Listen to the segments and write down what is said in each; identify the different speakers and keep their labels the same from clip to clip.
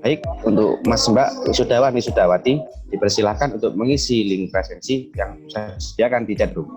Speaker 1: Baik, untuk Mas Mbak Sudawati Sudawati, dipersilakan untuk mengisi link presensi yang saya sediakan di chat room.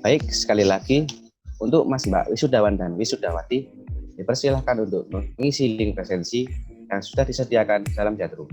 Speaker 1: Baik, sekali lagi untuk Mas Mbak wisudawan dan wisudawati dipersilahkan untuk mengisi link presensi yang sudah disediakan dalam chatroom.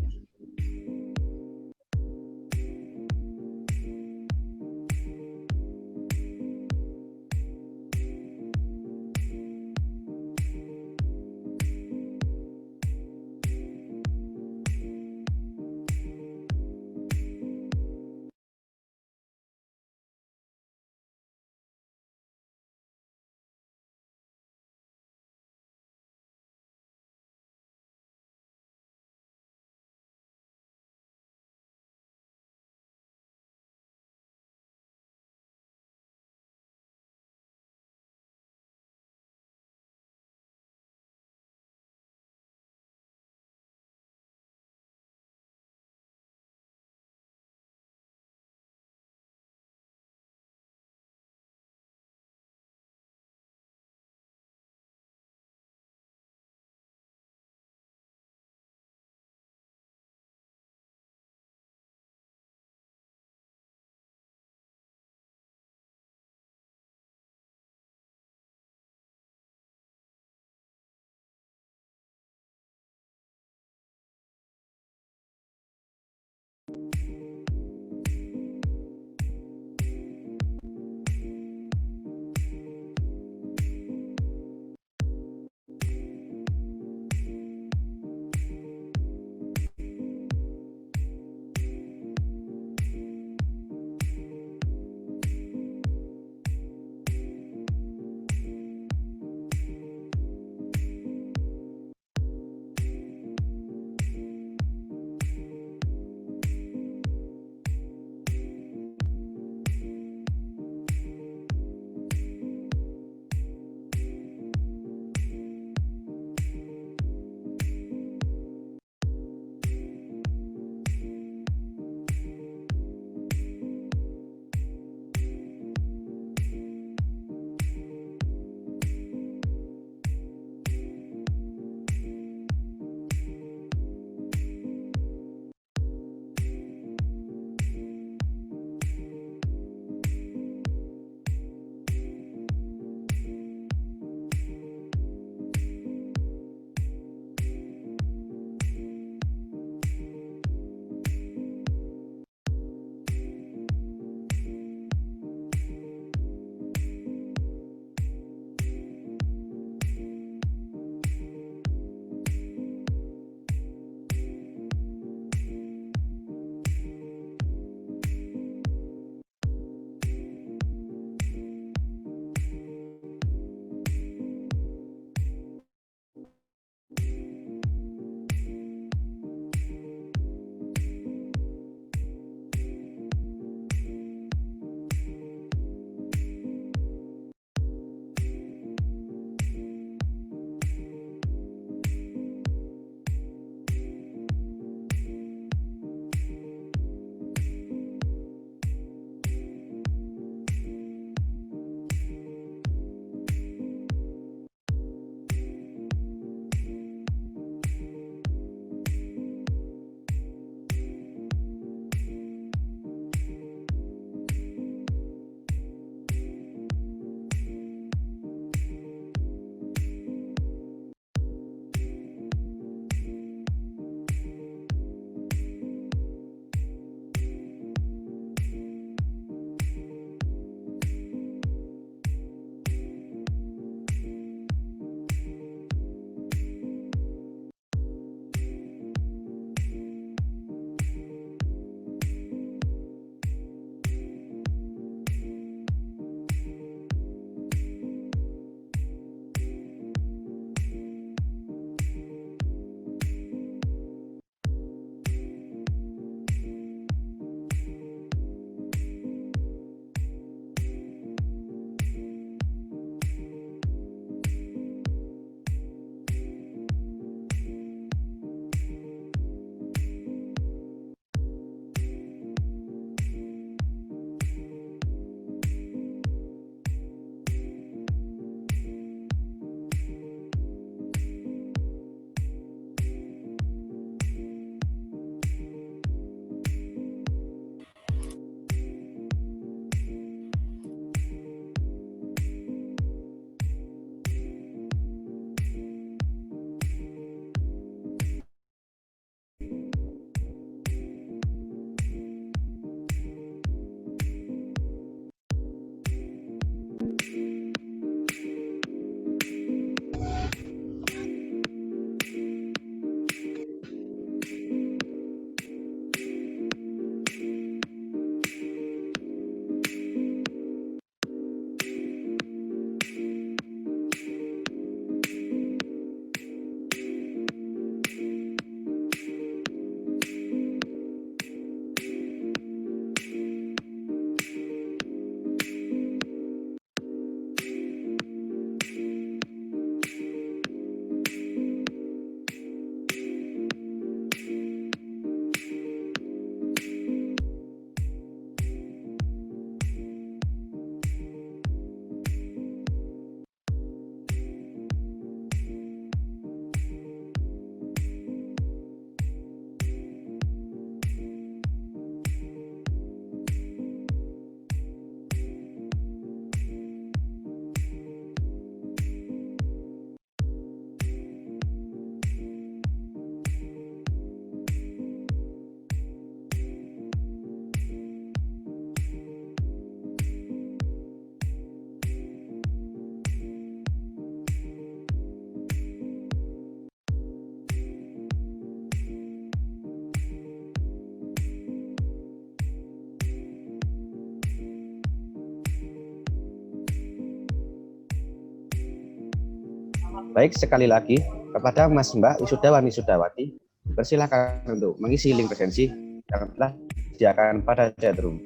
Speaker 1: Baik, sekali lagi kepada Mas Mbak Wisudawan Wisudawati, persilahkan untuk mengisi link presensi yang telah disediakan pada chatroom.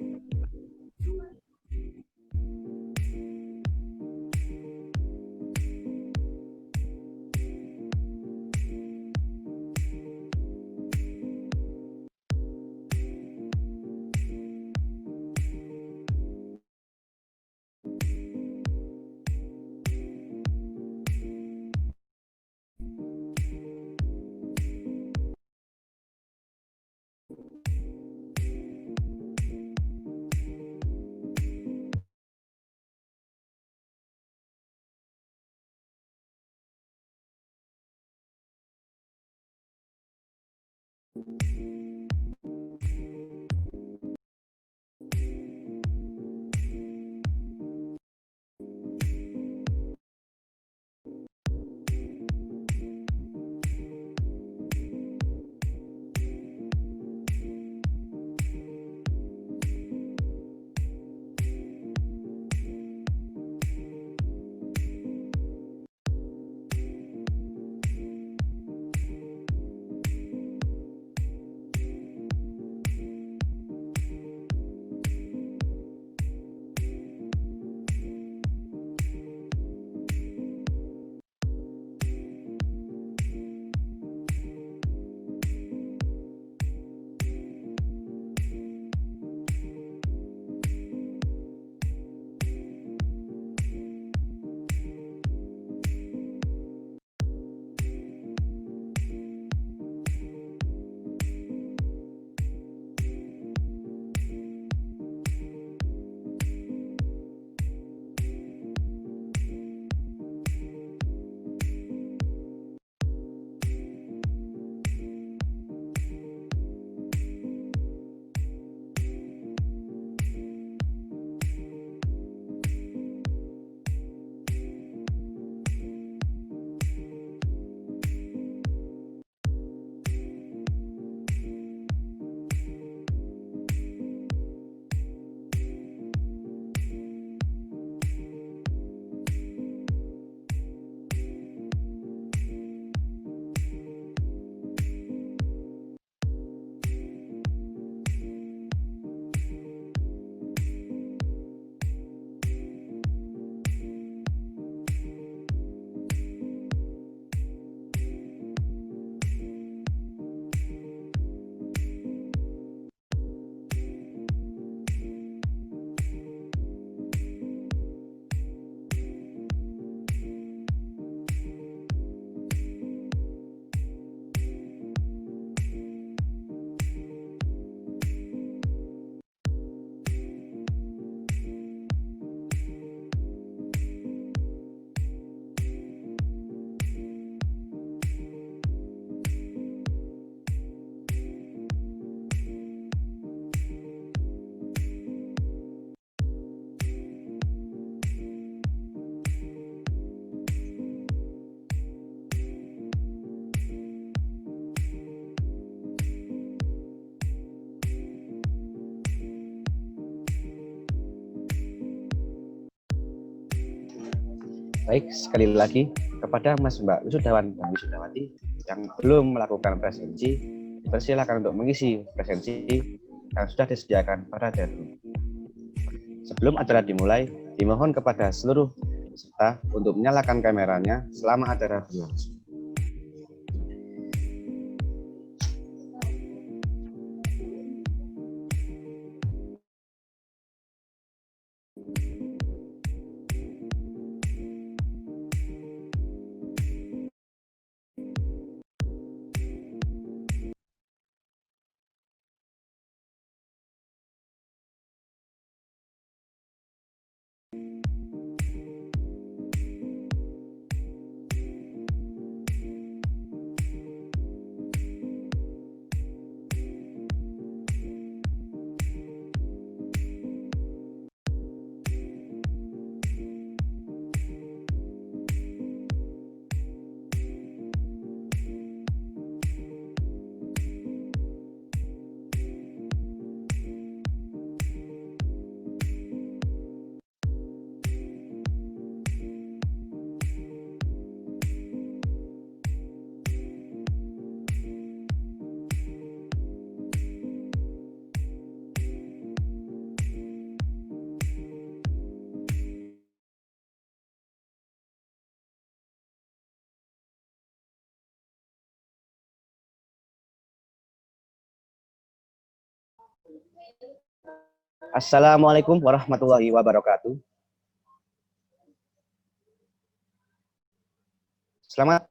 Speaker 1: Baik, sekali lagi kepada Mas Mbak Wisudawan dan Wisudawati yang belum melakukan presensi, persilakan untuk mengisi presensi yang sudah disediakan pada chatroom. Sebelum acara dimulai, dimohon kepada seluruh peserta untuk menyalakan kameranya selama acara berlangsung. Assalamualaikum warahmatullahi wabarakatuh. Selamat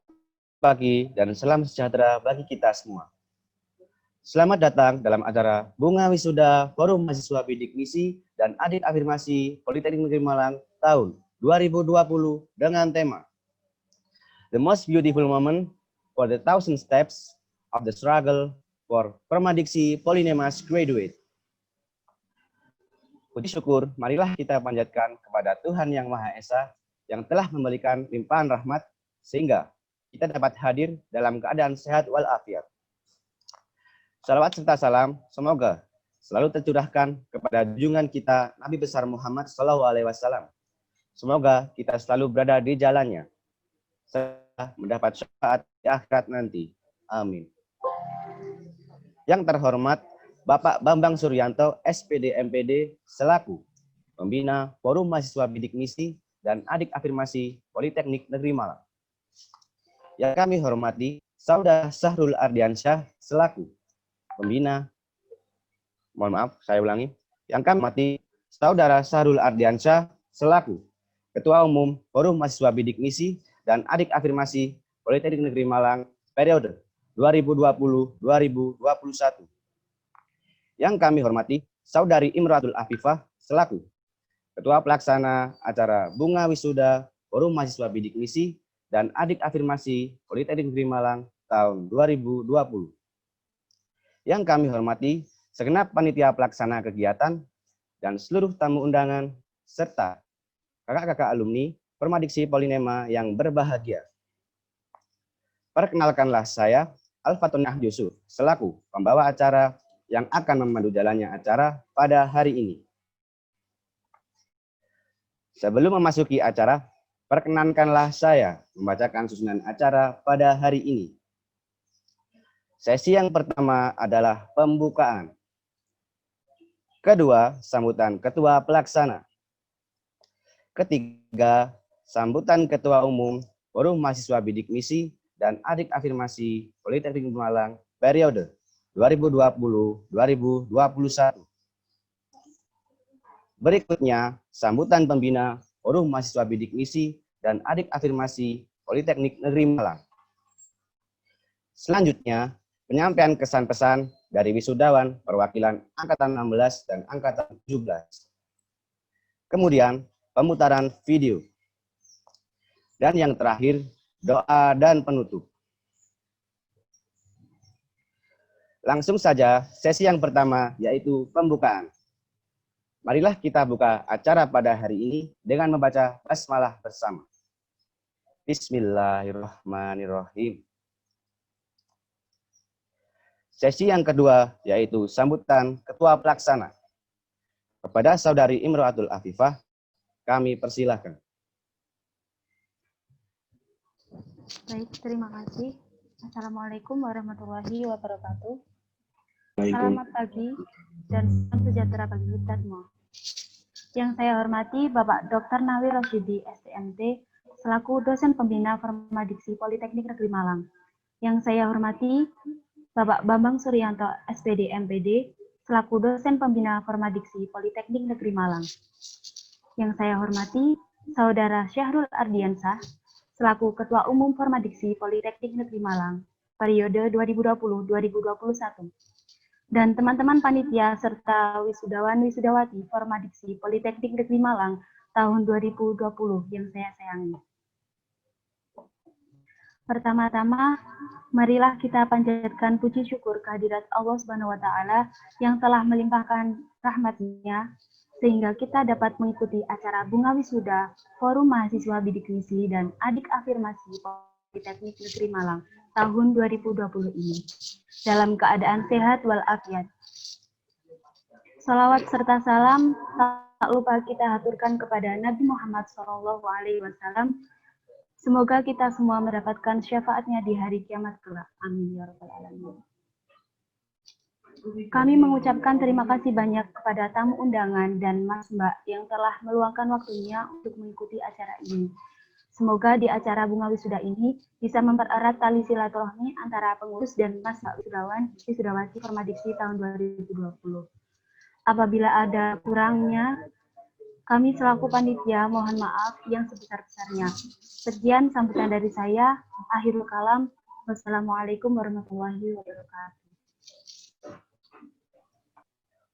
Speaker 1: pagi dan salam sejahtera bagi kita semua. Selamat datang dalam acara Bunga Wisuda Forum Mahasiswa Bidik Misi dan Adik Afirmasi Politeknik Negeri Malang tahun 2020 dengan tema The Most Beautiful Moment for the Thousand Steps of the Struggle for Permadiksi Polynemas Graduate. Puji syukur, marilah kita panjatkan kepada Tuhan Yang Maha Esa yang telah memberikan limpahan rahmat sehingga kita dapat hadir dalam keadaan sehat walafiat. Salawat serta salam semoga selalu tercurahkan kepada junjungan kita Nabi besar Muhammad SAW. Semoga kita selalu berada di jalannya serta mendapat syafaat di akhirat nanti. Amin. Yang terhormat Bapak Bambang Suryanto, SPD MPD, selaku Pembina Forum Mahasiswa Bidik Misi dan Adik Afirmasi Politeknik Negeri Malang. Yang kami hormati Saudara Syahrul Ardiansyah, selaku Pembina, yang kami hormati Saudara Syahrul Ardiansyah, selaku Ketua Umum Forum Mahasiswa Bidik Misi dan Adik Afirmasi Politeknik Negeri Malang, periode 2020-2021. Yang kami hormati Saudari Imratul Afifah selaku Ketua Pelaksana acara Bunga Wisuda Forum Mahasiswa Bidik Misi dan Adik Afirmasi Politeknik Negeri Malang tahun 2020. Yang kami hormati segenap panitia pelaksana kegiatan dan seluruh tamu undangan serta kakak-kakak alumni Permadiksi Polinema yang berbahagia. Perkenalkanlah saya Al-Fatunah Yusuf selaku pembawa acara yang akan memandu jalannya acara pada hari ini. Sebelum memasuki acara, perkenankanlah saya membacakan susunan acara pada hari ini. Sesi yang pertama adalah pembukaan. Kedua, sambutan Ketua Pelaksana. Ketiga, sambutan Ketua Umum Forum Mahasiswa Bidik Misi dan Adik Afirmasi Politeknik Malang periode 2020-2021. Berikutnya, sambutan Pembina Forum Mahasiswa Bidik Misi dan Adik Afirmasi Politeknik Negeri Malang. Selanjutnya, penyampaian kesan-pesan dari wisudawan perwakilan Angkatan 16 dan Angkatan 17. Kemudian, pemutaran video. Dan yang terakhir, doa dan penutup. Langsung saja sesi yang pertama yaitu pembukaan. Marilah kita buka acara pada hari ini dengan membaca basmalah bersama. Bismillahirrahmanirrahim. Sesi yang kedua yaitu sambutan Ketua Pelaksana. Kepada Saudari Imratul Afifah, kami persilahkan.
Speaker 2: Baik, terima kasih. Assalamualaikum warahmatullahi wabarakatuh. Selamat pagi dan salam sejahtera bagi kita semua. Yang saya hormati Bapak Dr. Nawi Rosyidi, STMT, selaku dosen pembina Permadiksi Politeknik Negeri Malang. Yang saya hormati Bapak Bambang Suryanto, SPD MPD, selaku dosen pembina Permadiksi Politeknik Negeri Malang. Yang saya hormati Saudara Syahrul Ardiansyah, selaku Ketua Umum Permadiksi Politeknik Negeri Malang, periode 2020-2021. Dan teman-teman panitia serta wisudawan-wisudawati Permadiksi Politeknik Negeri Malang tahun 2020 yang saya sayangi. Pertama-tama, marilah kita panjatkan puji syukur kehadirat Allah Subhanahu wa Ta'ala yang telah melimpahkan rahmat-Nya sehingga kita dapat mengikuti acara Bunga Wisuda Forum Mahasiswa Bidik Misi dan Adik Afirmasi Politeknik Negeri Malang tahun 2020 ini dalam keadaan sehat walafiat. Salawat serta salam tak lupa kita haturkan kepada Nabi Muhammad SAW. Semoga kita semua mendapatkan syafaatnya di hari kiamat kelak. Amin ya rabbal alamin. Kami mengucapkan terima kasih banyak kepada tamu undangan dan Mas Mbak yang telah meluangkan waktunya untuk mengikuti acara ini. Semoga di acara Bunga Wisuda ini bisa mempererat tali silaturahmi antara pengurus dan Mas Mbak wisudawan, wisudawati Permadiksi tahun 2020. Apabila ada kurangnya, kami selaku panitia mohon maaf yang sebesar-besarnya. Sekian sambutan dari saya. Akhirul kalam. Wassalamualaikum warahmatullahi wabarakatuh.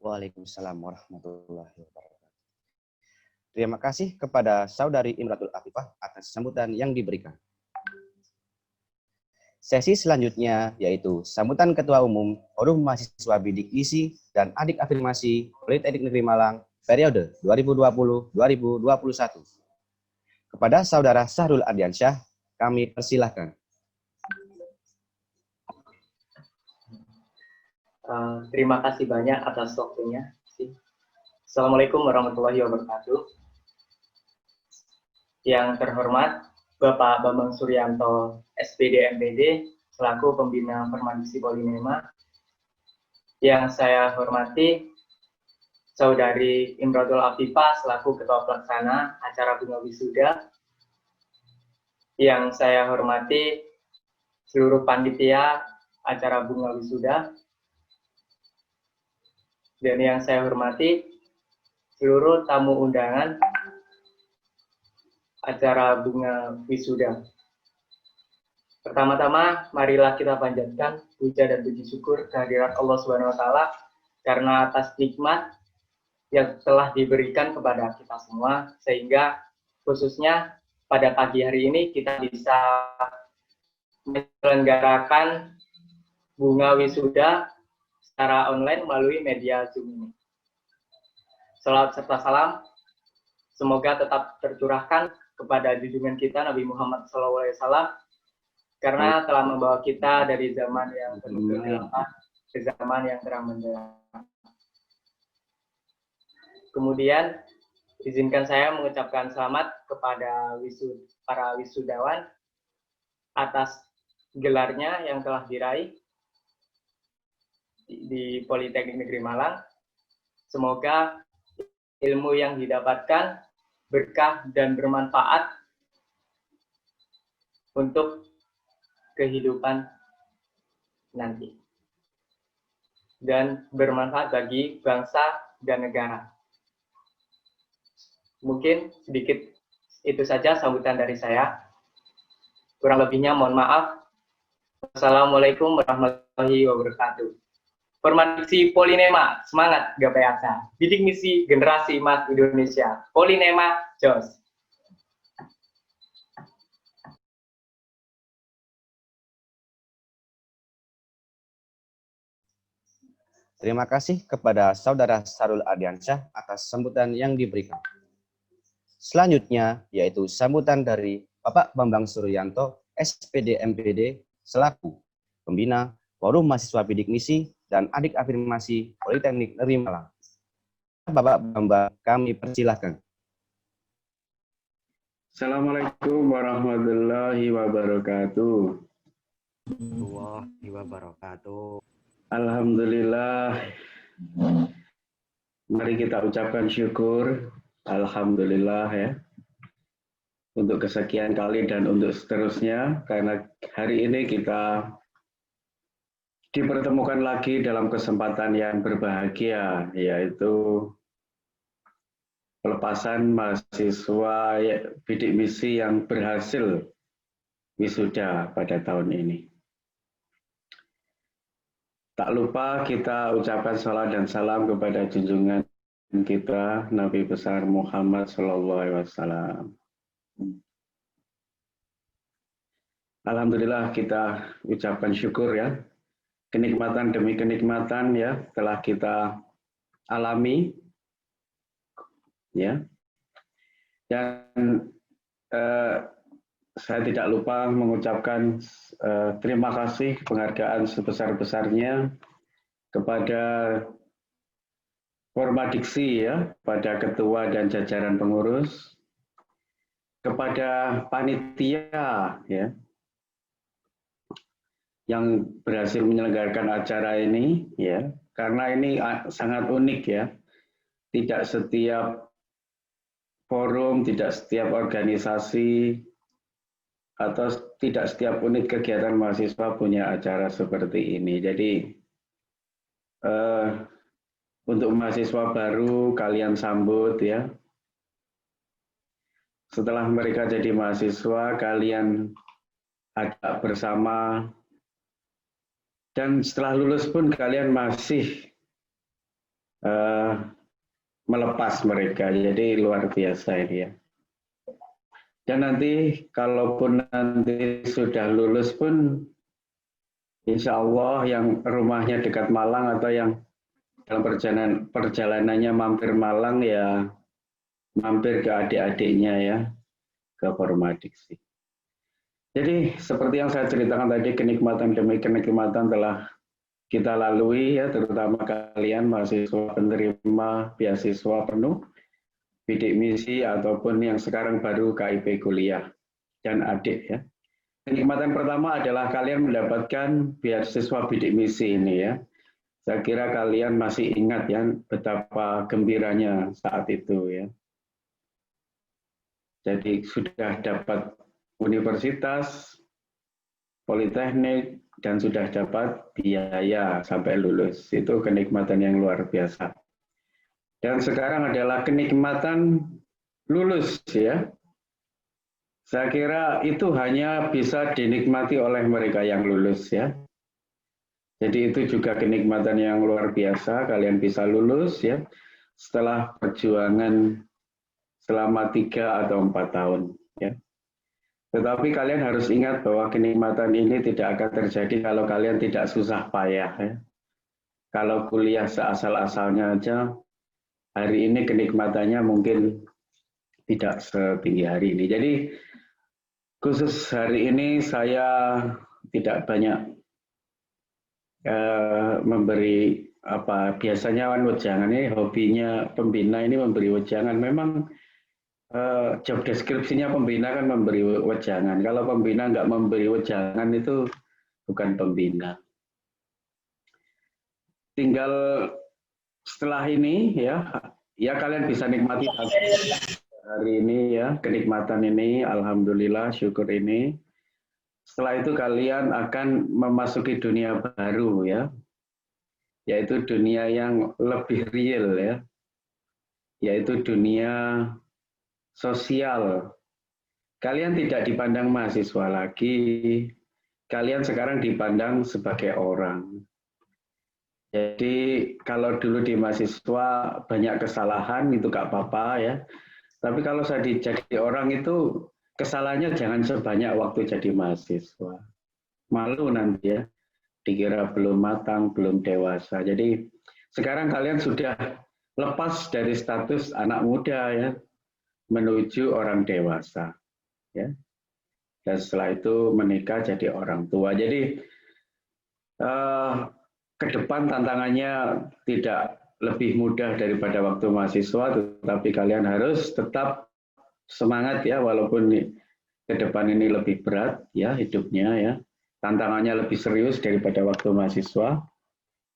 Speaker 1: Waalaikumsalam warahmatullahi wabarakatuh. Terima kasih kepada Saudari Imratul Afifah atas sambutan yang diberikan. Sesi selanjutnya yaitu sambutan Ketua Umum Forum Mahasiswa Bidik Misi dan Adik Afirmasi Politeknik Negeri Malang periode 2020-2021. Kepada Saudara Sahrul Ardiansyah, kami persilahkan.
Speaker 3: Terima kasih banyak atas waktunya. Assalamualaikum warahmatullahi wabarakatuh. Yang terhormat Bapak Bambang Suryanto, SPD MPD, selaku Pembina Permadiksi Polinema. Yang saya hormati Saudari Imratul Afifah, selaku Ketua Pelaksana acara Bunga Wisuda. Yang saya hormati seluruh panitia acara Bunga Wisuda. Dan yang saya hormati seluruh tamu undangan acara Bunga Wisuda. Pertama-tama, marilah kita panjatkan puja dan puji syukur kehadirat Allah Subhanahu wa Ta'ala karena atas nikmat yang telah diberikan kepada kita semua, sehingga khususnya pada pagi hari ini kita bisa menyelenggarakan Bunga Wisuda secara online melalui media Zoom ini. Salawat serta salam semoga tetap tercurahkan kepada junjungan kita Nabi Muhammad SAW, karena telah membawa kita dari zaman yang penuh kegelapan ke zaman yang terang benderang. Kemudian izinkan saya mengucapkan selamat kepada para wisudawan atas gelarnya yang telah diraih di Politeknik Negeri Malang. Semoga ilmu yang didapatkan berkah dan bermanfaat untuk kehidupan nanti dan bermanfaat bagi bangsa dan negara. Mungkin sedikit itu saja sambutan dari saya. Kurang lebihnya mohon maaf. Wassalamualaikum warahmatullahi wabarakatuh. Permadiksi Polinema, semangat gapai asa. Bidik misi generasi emas Indonesia. Polinema, jos.
Speaker 1: Terima kasih kepada Saudara Sahrul Ardiansyah atas sambutan yang diberikan. Selanjutnya yaitu sambutan dari Bapak Bambang Suryanto, SPD MPD, selaku Pembina Forum Mahasiswa Bidik Misi dan Adik Afirmasi Politeknik Negeri Malang. Bapak Bambang, kami persilahkan.
Speaker 4: Assalamualaikum warahmatullahi wabarakatuh.
Speaker 1: Warahmatullahi wabarakatuh.
Speaker 4: Alhamdulillah. Mari kita ucapkan syukur. Alhamdulillah ya. Untuk kesekian kali dan untuk seterusnya. Karena hari ini kita dipertemukan lagi dalam kesempatan yang berbahagia, yaitu pelepasan mahasiswa bidik misi yang berhasil wisuda pada tahun ini. Tak lupa kita ucapkan salam dan salam kepada junjungan kita Nabi besar Muhammad SAW. Alhamdulillah kita ucapkan syukur ya. Kenikmatan demi kenikmatan ya telah kita alami ya. Dan saya tidak lupa mengucapkan terima kasih penghargaan sebesar-besarnya kepada Formadiksi ya, pada ketua dan jajaran pengurus, kepada panitia ya yang berhasil menyelenggarakan acara ini ya, karena ini sangat unik ya. Tidak setiap forum, tidak setiap organisasi atau tidak setiap unit kegiatan mahasiswa punya acara seperti ini. Jadi untuk mahasiswa baru kalian sambut ya. Setelah mereka jadi mahasiswa, kalian ajak bersama. Dan setelah lulus pun kalian masih melepas mereka. Jadi luar biasa ini ya. Dan nanti kalaupun nanti sudah lulus pun, insya Allah yang rumahnya dekat Malang atau yang dalam perjalanannya mampir Malang ya mampir ke adik-adiknya ya, ke Forum Adiksi. Jadi seperti yang saya ceritakan tadi, kenikmatan demi kenikmatan telah kita lalui ya, terutama kalian mahasiswa penerima beasiswa penuh, bidik misi ataupun yang sekarang baru KIP kuliah dan adik ya. Kenikmatan pertama adalah kalian mendapatkan beasiswa bidik misi ini ya. Saya kira kalian masih ingat ya betapa gembiranya saat itu ya. Jadi sudah dapat universitas, politeknik, dan sudah dapat biaya sampai lulus. Itu kenikmatan yang luar biasa. Dan sekarang adalah kenikmatan lulus ya. Saya kira itu hanya bisa dinikmati oleh mereka yang lulus ya. Jadi itu juga kenikmatan yang luar biasa, kalian bisa lulus ya setelah perjuangan selama 3 atau 4 tahun ya. Tetapi kalian harus ingat bahwa kenikmatan ini tidak akan terjadi kalau kalian tidak susah payah ya. Kalau kuliah seasal-asalnya aja, hari ini kenikmatannya mungkin tidak setinggi hari ini. Jadi khusus hari ini saya tidak banyak memberi apa biasanya wejangan ini hobinya pembina ini memberi wejangan. Memang job deskripsinya pembina kan memberi wejangan. Kalau pembina nggak memberi wejangan itu bukan pembina. Tinggal setelah ini ya kalian bisa nikmati hari ini ya, kenikmatan ini, alhamdulillah, syukur ini. Setelah itu kalian akan memasuki dunia baru ya, yaitu dunia yang lebih real ya, yaitu dunia sosial. Kalian tidak dipandang mahasiswa lagi, kalian sekarang dipandang sebagai orang. Jadi kalau dulu di mahasiswa banyak kesalahan itu gak apa-apa ya. Tapi kalau saya jadi orang itu kesalahannya jangan sebanyak waktu jadi mahasiswa. Malu nanti ya, dikira belum matang, belum dewasa. Jadi sekarang kalian sudah lepas dari status anak muda ya, menuju orang dewasa. Ya. Dan setelah itu menikah jadi orang tua. Jadi ke depan tantangannya tidak lebih mudah daripada waktu mahasiswa, tetapi kalian harus tetap semangat ya, walaupun ke depan ini lebih berat ya hidupnya ya, tantangannya lebih serius daripada waktu mahasiswa.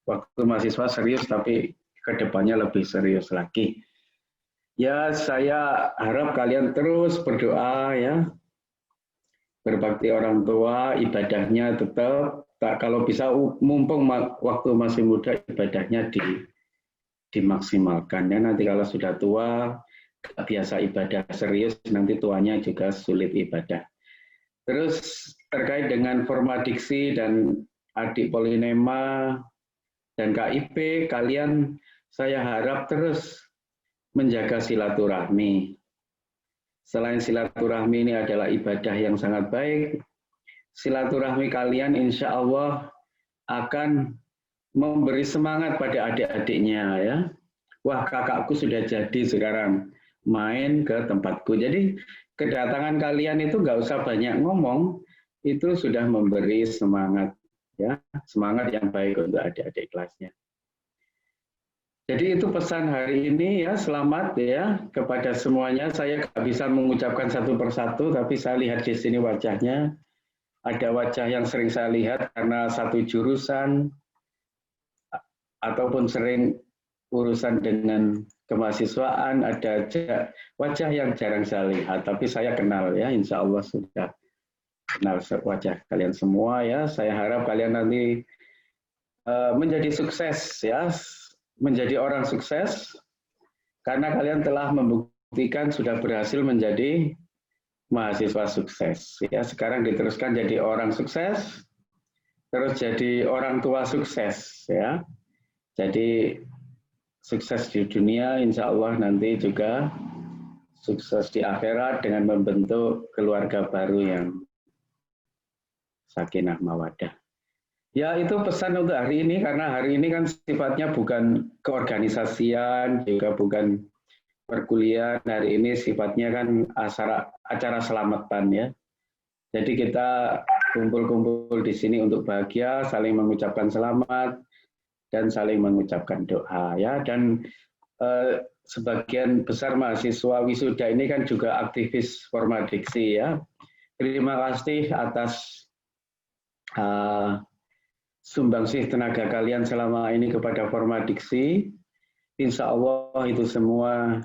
Speaker 4: Waktu mahasiswa serius, tapi ke depannya lebih serius lagi. Ya, saya harap kalian terus berdoa ya, berbakti orang tua, ibadahnya tetap. Kalau bisa mumpung waktu masih muda, ibadahnya dimaksimalkan ya. Nanti kalau sudah tua biasa ibadah serius, nanti tuanya juga sulit ibadah. Terus terkait dengan Forum Adiksi dan adik Polinema dan KIP, kalian saya harap terus menjaga silaturahmi. Selain silaturahmi ini adalah ibadah yang sangat baik, silaturahmi kalian insya Allah akan memberi semangat pada adik-adiknya ya. Wah, kakakku sudah jadi sekarang main ke tempatku. Jadi kedatangan kalian itu nggak usah banyak ngomong, itu sudah memberi semangat ya, semangat yang baik untuk adik-adik kelasnya. Jadi itu pesan hari ini ya, selamat ya kepada semuanya. Saya nggak bisa mengucapkan satu persatu, tapi saya lihat di sini wajahnya. Ada wajah yang sering saya lihat karena satu jurusan, ataupun sering urusan dengan kemahasiswaan, ada wajah yang jarang saya lihat, tapi saya kenal ya, insya Allah sudah kenal wajah kalian semua ya. Saya harap kalian nanti menjadi sukses ya, menjadi orang sukses karena kalian telah membuktikan sudah berhasil menjadi mahasiswa sukses. Ya, sekarang diteruskan jadi orang sukses, terus jadi orang tua sukses. Ya, jadi sukses di dunia, insya Allah nanti juga sukses di akhirat dengan membentuk keluarga baru yang sakinah mawaddah. Ya, itu pesan untuk hari ini, karena hari ini kan sifatnya bukan keorganisasian, juga bukan perkuliahan. Hari ini sifatnya kan acara selamatan ya. Jadi kita kumpul-kumpul di sini untuk bahagia, saling mengucapkan selamat, dan saling mengucapkan doa ya. Dan sebagian besar mahasiswa wisuda ini kan juga aktivis Formadiksi ya. Terima kasih atas sumbangsih tenaga kalian selama ini kepada Formadiksi. Insya Allah itu semua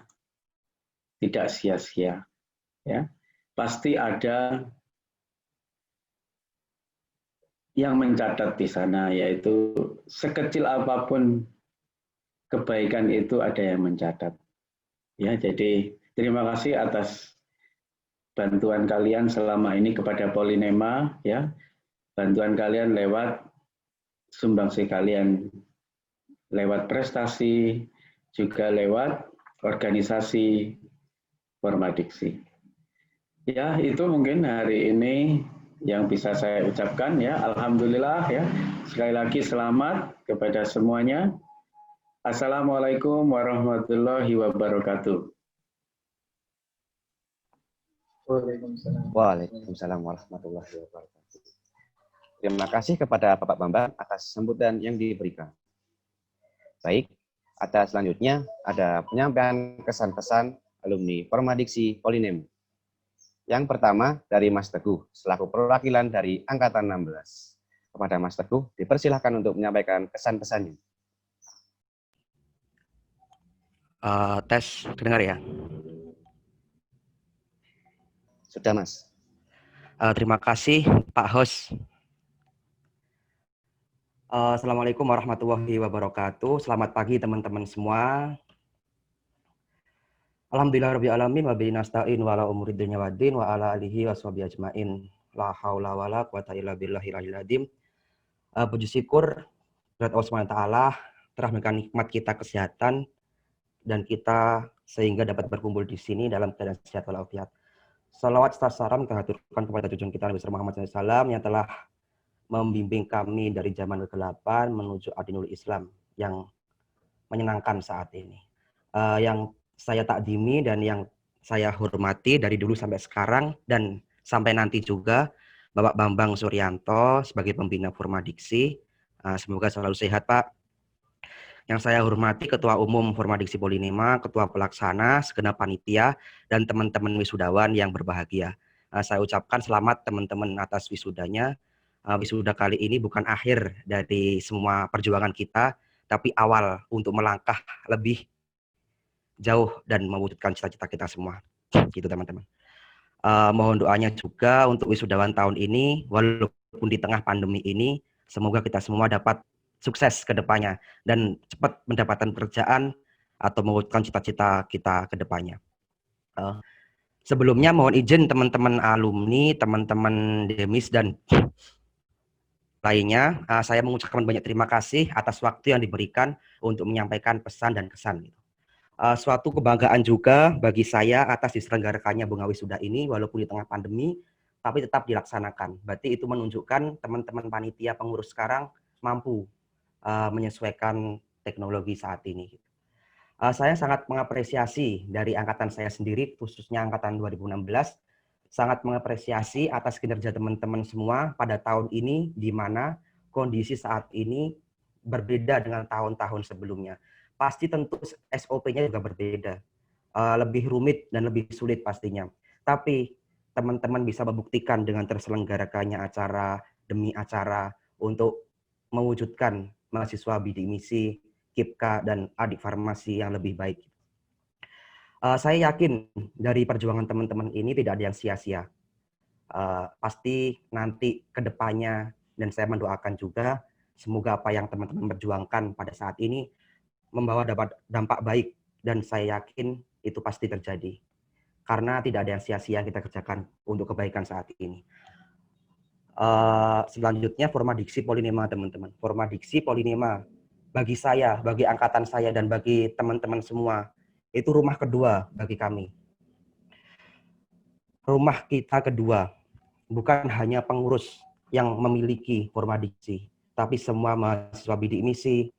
Speaker 4: tidak sia-sia. Ya, pasti ada yang mencatat di sana, yaitu sekecil apapun kebaikan itu ada yang mencatat. Ya, jadi terima kasih atas bantuan kalian selama ini kepada Polinema. Ya, bantuan kalian lewat sumbangsih kalian, lewat prestasi, juga lewat organisasi Formadiksi. Ya, itu mungkin hari ini yang bisa saya ucapkan ya. Alhamdulillah ya. Sekali lagi selamat kepada semuanya. Assalamualaikum warahmatullahi wabarakatuh.
Speaker 1: Waalaikumsalam warahmatullahi wabarakatuh. Terima kasih kepada Bapak Bambang atas sambutan yang diberikan. Baik, atas selanjutnya ada penyampaian kesan-pesan alumni Formadiksi Polinem. Yang pertama dari Mas Teguh, selaku perwakilan dari Angkatan 16. Kepada Mas Teguh, dipersilahkan untuk menyampaikan kesan-pesannya.
Speaker 5: Tes, dengar ya?
Speaker 1: Sudah, Mas.
Speaker 5: Terima kasih, Pak Host. Assalamualaikum warahmatullahi wabarakatuh. Selamat pagi, teman-teman semua. Alhamdulillah rabbil alamin wa bihi nasta'in wa ala umuri dunya waddin wa ala alihi washabihi ajmain. La haula wala quwata illa billahil aliyil azim. Puji syukur kepada Allah Subhanahu wa taala telah memberikan nikmat kita kesehatan dan kita sehingga dapat berkumpul di sini dalam keadaan sehat walafiat. Salawat serta salam kehaturkan kepada junjungan kita Nabi Muhammad SAW yang telah membimbing kami dari zaman kegelapan menuju adinul Islam yang menyenangkan saat ini. Yang saya takdimi dan yang saya hormati dari dulu sampai sekarang dan sampai nanti juga Bapak Bambang Suryanto sebagai pembina Formadiksi. Semoga selalu sehat, Pak. Yang saya hormati Ketua Umum Formadiksi Polinema, Ketua Pelaksana, segenap panitia, dan teman-teman wisudawan yang berbahagia. Saya ucapkan selamat teman-teman atas wisudanya. Wisuda kali ini bukan akhir dari semua perjuangan kita, tapi awal untuk melangkah lebih jauh dan mewujudkan cita-cita kita semua. Gitu teman-teman. Mohon doanya juga untuk wisudawan tahun ini, walaupun di tengah pandemi ini, semoga kita semua dapat sukses ke depannya dan cepat mendapatkan pekerjaan atau mewujudkan cita-cita kita ke depannya. Sebelumnya mohon izin teman-teman alumni, teman-teman demis dan lainnya, saya mengucapkan banyak terima kasih atas waktu yang diberikan untuk menyampaikan pesan dan kesan. Suatu kebanggaan juga bagi saya atas diselenggarakannya Bunga Wisuda ini, walaupun di tengah pandemi, tapi tetap dilaksanakan. Berarti itu menunjukkan teman-teman panitia pengurus sekarang mampu menyesuaikan teknologi saat ini. Saya sangat mengapresiasi dari angkatan saya sendiri, khususnya angkatan 2016, sangat mengapresiasi atas kinerja teman-teman semua pada tahun ini, di mana kondisi saat ini berbeda dengan tahun-tahun sebelumnya. Pasti tentu SOP-nya juga berbeda, lebih rumit dan lebih sulit pastinya. Tapi teman-teman bisa membuktikan dengan terselenggarakannya acara demi acara untuk mewujudkan mahasiswa bidik misi, KIPKA, dan adik farmasi yang lebih baik. Saya yakin dari perjuangan teman-teman ini tidak ada yang sia-sia. Pasti nanti ke depannya, dan saya mendoakan juga, semoga apa yang teman-teman perjuangkan pada saat ini membawa dampak baik, dan saya yakin itu pasti terjadi. Karena tidak ada yang sia-sia yang kita kerjakan untuk kebaikan saat ini. Selanjutnya forma diksi polinema, teman-teman. Forma diksi polinema bagi saya, bagi angkatan saya, dan bagi teman-teman semua, itu rumah kedua bagi kami. Rumah kita kedua, bukan hanya pengurus yang memiliki forma diksi, tapi semua mahasiswa bidik misi,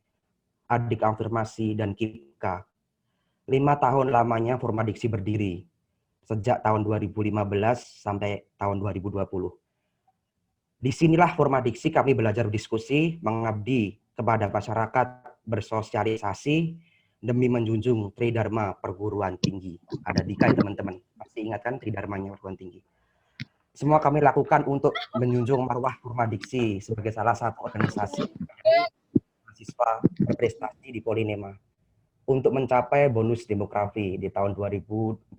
Speaker 5: adik afirmasi, dan KIPKA. 5 tahun lamanya forma diksi berdiri, sejak tahun 2015 sampai tahun 2020. Disinilah forma diksi kami belajar diskusi, mengabdi kepada masyarakat, bersosialisasi, demi menjunjung Tridharma perguruan tinggi. Ada Dika ya teman-teman, pasti ingat kan Tridharmanya perguruan tinggi. Semua kami lakukan untuk menjunjung marwah forma diksi sebagai salah satu organisasi mahasiswa berprestasi di Polinema untuk mencapai bonus demografi di tahun 2045.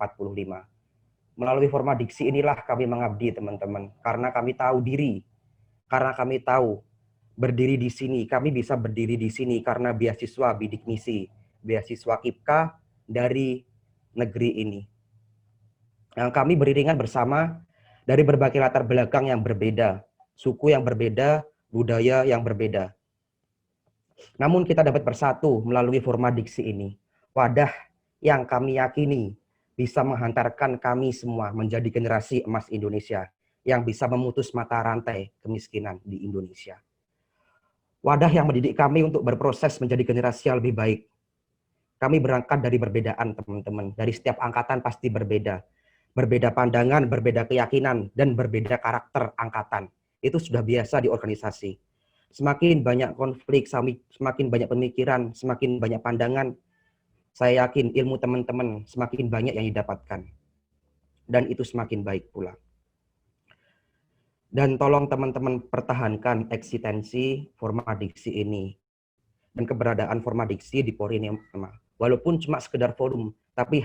Speaker 5: Melalui forma diksi inilah kami mengabdi teman-teman, karena kami tahu diri. Karena kami tahu berdiri di sini, kami bisa berdiri di sini karena beasiswa bidik misi, beasiswa KIPKA dari negeri ini. Yang kami beriringan bersama dari berbagai latar belakang yang berbeda, suku yang berbeda, budaya yang berbeda. Namun kita dapat bersatu melalui forma diksi ini. Wadah yang kami yakini bisa menghantarkan kami semua menjadi generasi emas Indonesia yang bisa memutus mata rantai kemiskinan di Indonesia. Wadah yang mendidik kami untuk berproses menjadi generasi yang lebih baik. Kami berangkat dari perbedaan, teman-teman. Dari setiap angkatan pasti berbeda. Berbeda pandangan, berbeda keyakinan, dan berbeda karakter angkatan. Itu sudah biasa di organisasi. Semakin banyak konflik, semakin banyak pemikiran, semakin banyak pandangan, saya yakin ilmu teman-teman semakin banyak yang didapatkan. Dan itu semakin baik pula. Dan tolong teman-teman pertahankan eksistensi forma diksi ini dan keberadaan forma diksi di Polinema. Walaupun cuma sekedar forum, tapi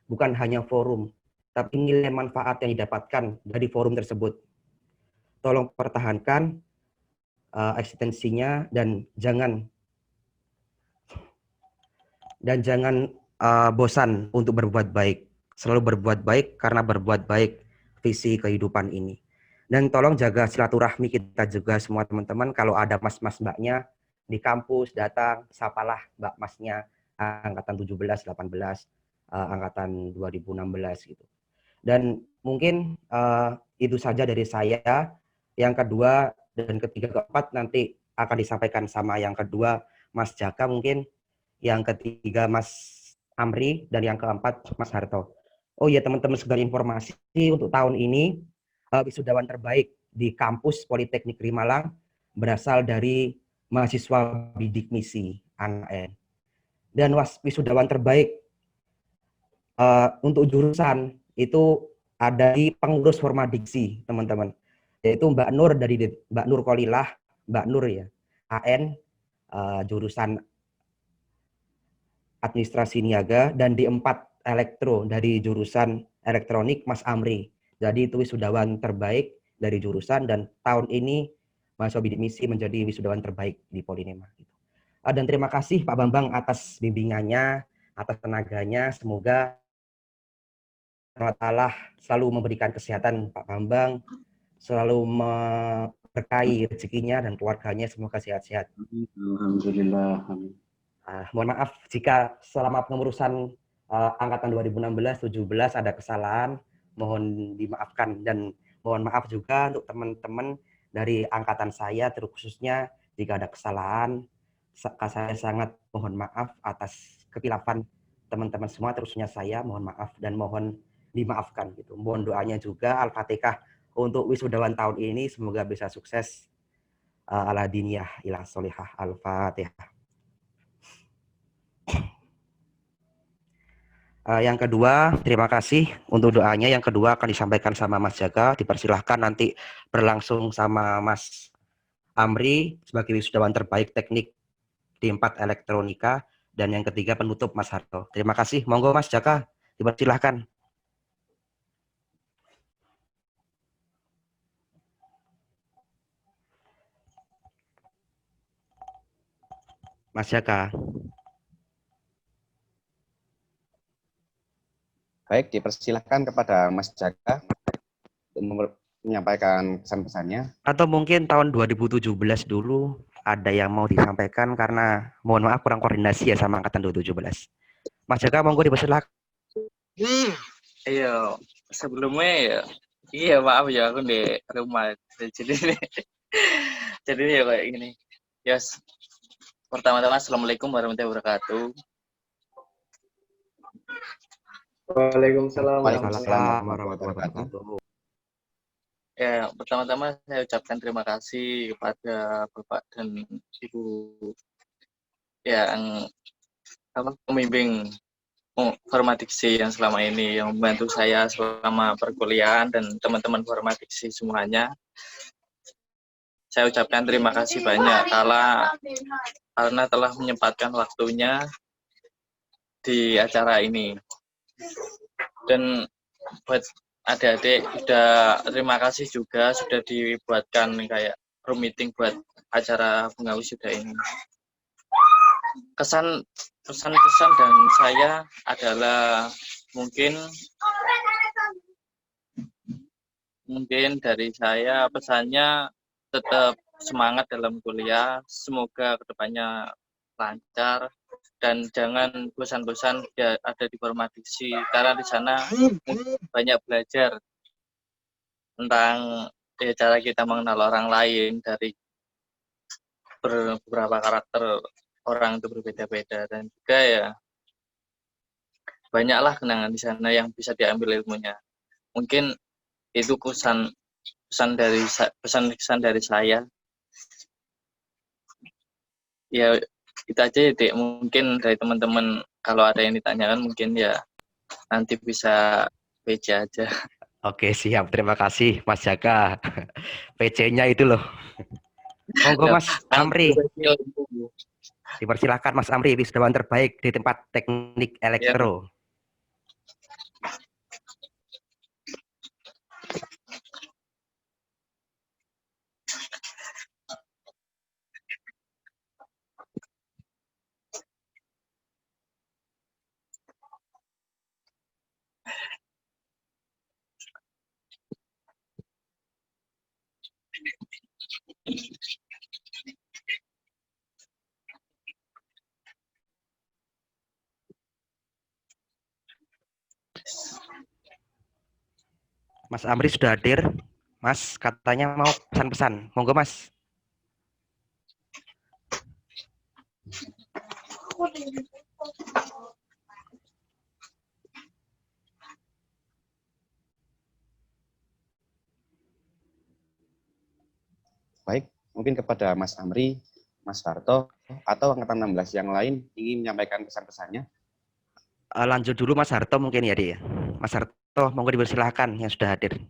Speaker 5: bukan hanya forum, tapi nilai manfaat yang didapatkan dari forum tersebut. Tolong pertahankan eksistensinya dan jangan bosan untuk berbuat baik. Selalu berbuat baik karena berbuat baik visi kehidupan ini. Dan tolong jaga silaturahmi kita juga semua teman-teman. Kalau ada mas-mas mbaknya di kampus datang, sapalah mbak masnya angkatan 17, 18, angkatan 2016 gitu. Dan mungkin itu saja dari saya. Yang kedua dan ketiga keempat nanti akan disampaikan sama yang kedua Mas Jaka mungkin, yang ketiga Mas Amri, dan yang keempat Mas Harto. Oh iya teman-teman, sekedar informasi untuk tahun ini wisudawan terbaik di kampus Politeknik Rimalang berasal dari mahasiswa bidik misi ANAN. Dan wisudawan terbaik untuk jurusan itu ada di pengurus forma diksi, teman-teman. Yaitu Mbak Nur dari Mbak Nur Kolilah, Mbak Nur ya, AN jurusan administrasi niaga, dan di 4 elektro dari jurusan elektronik Mas Amri. Jadi itu wisudawan terbaik dari jurusan, dan tahun ini mahasiswa bidik misi menjadi wisudawan terbaik di Polinema. Dan terima kasih Pak Bambang atas bimbingannya, atas tenaganya. Semoga Allah selalu memberikan kesehatan Pak Bambang, selalu memberkahi rezekinya dan keluarganya, semoga sehat-sehat.
Speaker 4: Alhamdulillah. Amin.
Speaker 5: Mohon maaf jika selama pengurusan angkatan 2016-17 ada kesalahan, mohon dimaafkan. Dan mohon maaf juga untuk teman-teman dari angkatan saya, terkhususnya jika ada kesalahan. Saya sangat mohon maaf atas kekilafan teman-teman semua, terusnya saya mohon maaf dan mohon dimaafkan gitu. Mohon doanya juga Al-Fatihah untuk wisudawan tahun ini, semoga bisa sukses ala diniyah ila solihah. Al-Fatihah. Yang kedua, terima kasih untuk doanya. Yang kedua akan disampaikan sama Mas Jaka. Dipersilahkan nanti berlangsung sama Mas Amri sebagai wisudawan terbaik teknik di 4 elektronika. Dan yang ketiga penutup Mas Harto. Terima kasih. Monggo Mas Jaka, dipersilahkan. Mas Jaka.
Speaker 1: Baik, dipersilahkan kepada Mas Jaka untuk menyampaikan pesan-pesannya.
Speaker 5: Atau mungkin tahun 2017 dulu ada yang mau disampaikan karena mohon maaf kurang koordinasi ya sama angkatan 2017. Mas Jaka monggo dipersilakan.
Speaker 6: Iya, sebelumnya ya, iya maaf ya aku di rumah. Jadi ya kayak gini. Yes, pertama-tama Assalamualaikum warahmatullahi wabarakatuh.
Speaker 3: Waalaikumsalam warahmatullahi
Speaker 5: Waalaikumsalam
Speaker 3: wabarakatuh.
Speaker 5: warahmatullahi wabarakatuh.
Speaker 6: Ya, pertama-tama saya ucapkan terima kasih kepada Bapak dan Ibu yang pembimbing Formadiksi yang selama ini yang membantu saya selama perkuliahan dan teman-teman Formadiksi semuanya. Saya ucapkan terima kasih banyak karena telah menyempatkan waktunya di acara ini. Dan buat adik-adik terima kasih juga sudah dibuatkan kayak room meeting buat acara bunga wisuda ini. Pesan-pesan dan saya adalah mungkin dari saya pesannya tetap semangat dalam kuliah, semoga kedepannya lancar dan jangan bosan-bosan ada di Formadiksi karena di sana banyak belajar tentang cara kita mengenal orang lain dari beberapa karakter orang itu berbeda-beda dan juga ya banyaklah kenangan di sana yang bisa diambil ilmunya. Mungkin itu pesan dari saya. Ya itu aja ya, Dek. Mungkin dari teman-teman kalau ada yang ditanyakan mungkin ya nanti bisa PC aja.
Speaker 5: Oke, siap. Terima kasih Mas Jaka. PC-nya itu loh. Monggo Mas Amri. Dipersilakan Mas Amri, wisudawan terbaik di tempat teknik elektro. Mas Amri sudah hadir. Mas katanya mau pesan-pesan. Monggo Mas.
Speaker 1: Baik, mungkin kepada Mas Amri, Mas Harto, atau angkatan 16 yang lain ingin menyampaikan pesan-pesannya.
Speaker 5: Lanjut dulu Mas Harto mungkin ya, Dek. Mas Harto, monggo dipersilahkan yang sudah hadir.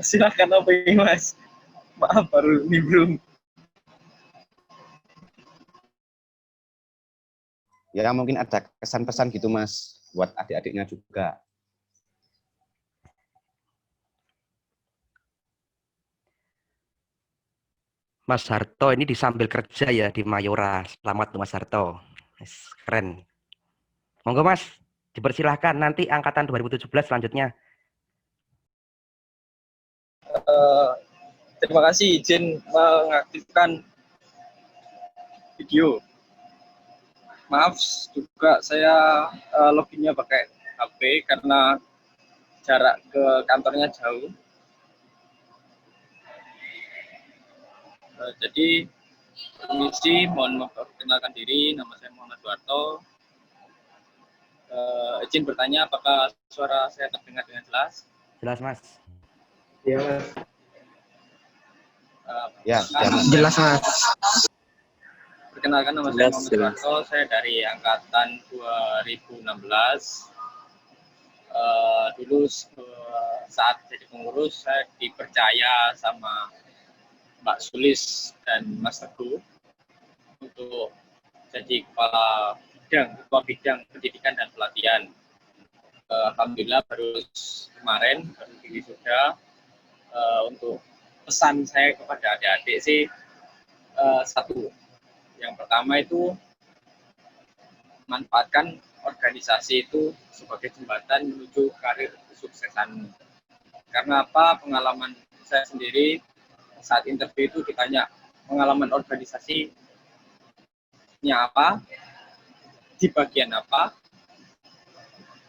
Speaker 3: Silakan apa ini Mas? Maaf baru nimbrung.
Speaker 1: Ya mungkin ada kesan-pesan gitu Mas, buat adik-adiknya juga.
Speaker 5: Mas Harto ini disambil kerja ya di Mayora. Selamat Mas Harto. Keren. Monggo Mas, dipersilahkan nanti angkatan 2017 selanjutnya.
Speaker 3: Terima kasih izin mengaktifkan video. Maaf juga saya loginnya pakai HP karena jarak ke kantornya jauh. Jadi permisi, mohon memperkenalkan diri, nama saya Muhammad Warto. Izin bertanya apakah suara saya terdengar dengan jelas?
Speaker 5: Jelas Mas.
Speaker 3: Ya.
Speaker 1: Ya,
Speaker 3: jelas Mas. Perkenalkan nama saya Muhammad Warto, saya dari angkatan 2016. Dulu saat jadi pengurus saya dipercaya sama Mbak Sulis dan Mas Teguh untuk jadi ketua bidang pendidikan dan pelatihan. Alhamdulillah baru kemarin baru wisuda. Untuk pesan saya kepada adik-adik sih satu. Yang pertama itu manfaatkan organisasi itu sebagai jembatan menuju karir kesuksesan. Karena apa? Pengalaman saya sendiri saat interview itu ditanya pengalaman organisasinya apa, di bagian apa,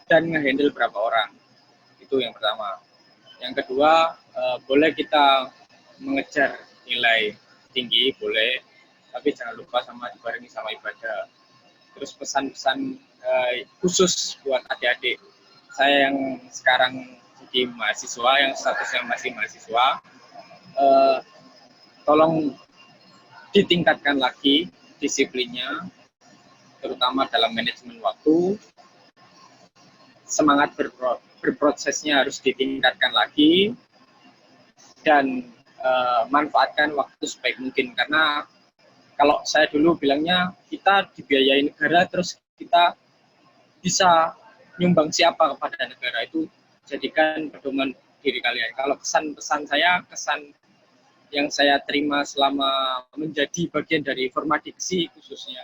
Speaker 3: dan ngehandle berapa orang. Itu yang pertama. Yang kedua, boleh kita mengejar nilai tinggi, boleh, tapi jangan lupa dibarengi sama ibadah. Terus pesan-pesan khusus buat adik-adik saya yang sekarang jadi mahasiswa, yang statusnya masih mahasiswa, tolong ditingkatkan lagi disiplinnya, terutama dalam manajemen waktu. Semangat berprosesnya harus ditingkatkan lagi, dan manfaatkan waktu sebaik mungkin. Karena kalau saya dulu bilangnya, kita dibiayai negara, terus kita bisa nyumbang siapa kepada negara, itu jadikan pedoman diri kalian. Kalau kesan yang saya terima selama menjadi bagian dari Formadiksi khususnya,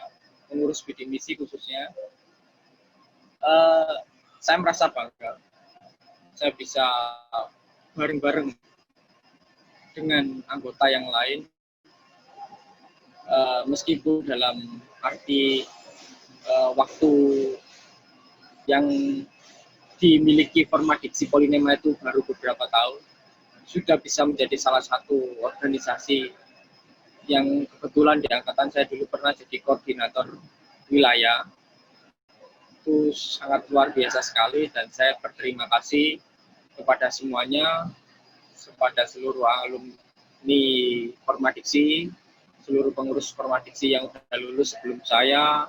Speaker 3: pengurus bidik misi khususnya, saya merasa bangga. Saya bisa bareng-bareng dengan anggota yang lain, meskipun dalam arti waktu yang dimiliki Formadiksi Polinema itu baru beberapa tahun, sudah bisa menjadi salah satu organisasi yang kebetulan di angkatan saya dulu pernah jadi koordinator wilayah. Itu sangat luar biasa sekali, dan saya berterima kasih kepada semuanya, kepada seluruh alumni Formadiksi, seluruh pengurus Formadiksi yang sudah lulus sebelum saya,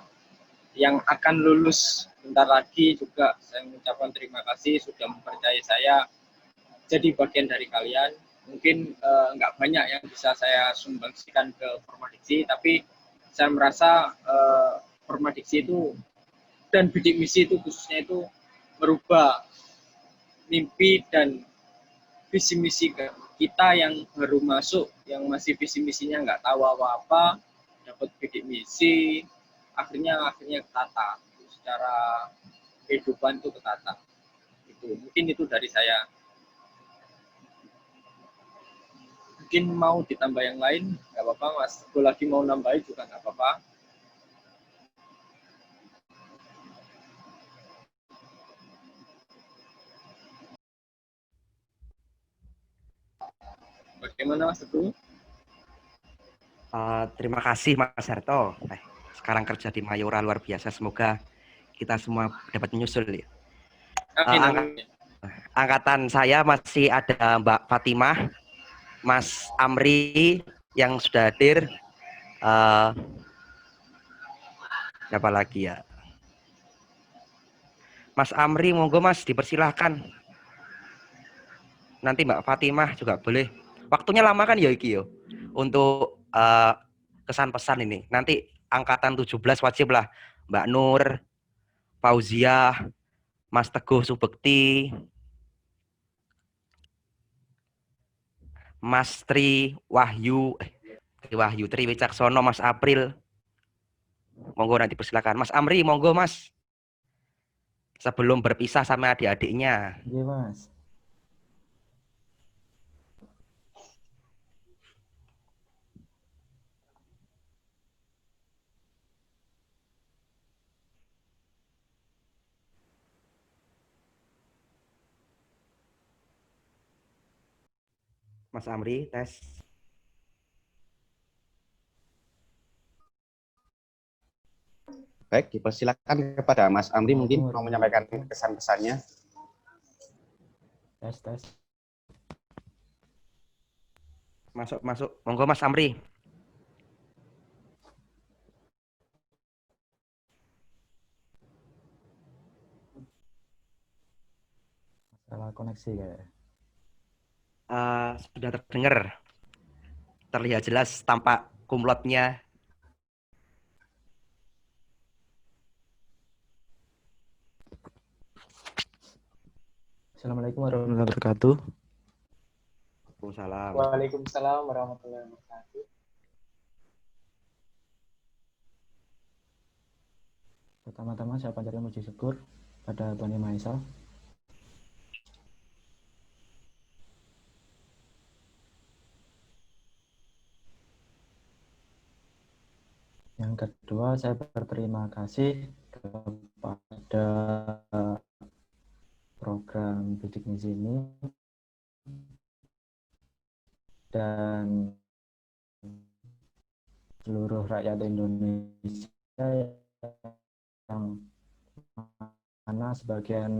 Speaker 3: yang akan lulus bentar lagi juga saya mengucapkan terima kasih sudah mempercayai saya jadi bagian dari kalian. Mungkin nggak banyak yang bisa saya sumbangsikan ke Formadiksi, tapi saya merasa Formadiksi itu dan bidik misi itu khususnya itu merubah mimpi dan visi misi kita yang baru masuk, yang masih visi misinya nggak tahu apa-apa, dapat bidik misi, akhirnya ketata secara kehidupan, itu ketata. Itu mungkin itu dari saya. Mungkin mau ditambah yang lain nggak apa-apa, Mas. Kalau lagi mau nambahin juga nggak apa-apa. Bagaimana Mas Teguh?
Speaker 5: Terima kasih Mas Harto. Sekarang kerja di Mayora luar biasa. Semoga kita semua dapat menyusul ya.
Speaker 3: Amin.
Speaker 5: Angkatan saya masih ada Mbak Fatimah, Mas Amri yang sudah hadir. Siapa lagi ya? Mas Amri, monggo Mas, dipersilahkan. Nanti Mbak Fatimah juga boleh. Waktunya lama kan ya iki yo. Untuk kesan pesan ini. Nanti angkatan 17 wajib lah. Mbak Nur, Fauziah, Mas Teguh Subekti, Mas Tri Wahyu, Tri Wicaksono, Mas April. Monggo nanti persilakan. Mas Amri, monggo Mas. Sebelum berpisah sama adik-adiknya.
Speaker 7: Iya Mas.
Speaker 5: Mas Amri, tes.
Speaker 1: Baik, dipersilakan kepada Mas Amri mungkin mau menyampaikan kesan-pesannya.
Speaker 7: Tes.
Speaker 5: Masuk. Monggo Mas Amri.
Speaker 7: Masalah koneksi kayak.
Speaker 5: Sudah terdengar. Terlihat jelas tampak kumlotnya.
Speaker 7: Assalamualaikum warahmatullahi wabarakatuh.
Speaker 5: Waalaikumsalam.
Speaker 3: Waalaikumsalam warahmatullahi wabarakatuh.
Speaker 7: Pertama-tama saya panjatkan puji syukur pada Tuhan Yang Maha Esa. Yang kedua, saya berterima kasih kepada program Bidik Misi ini dan seluruh rakyat Indonesia yang mana sebagian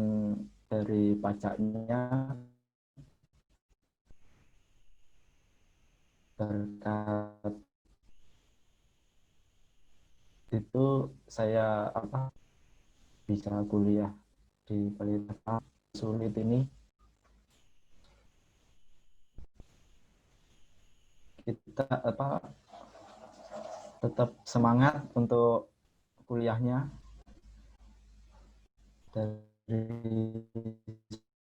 Speaker 7: dari pajaknya berkat itu saya bisa kuliah di Politeknik sulit ini. Kita tetap semangat untuk kuliahnya. Dari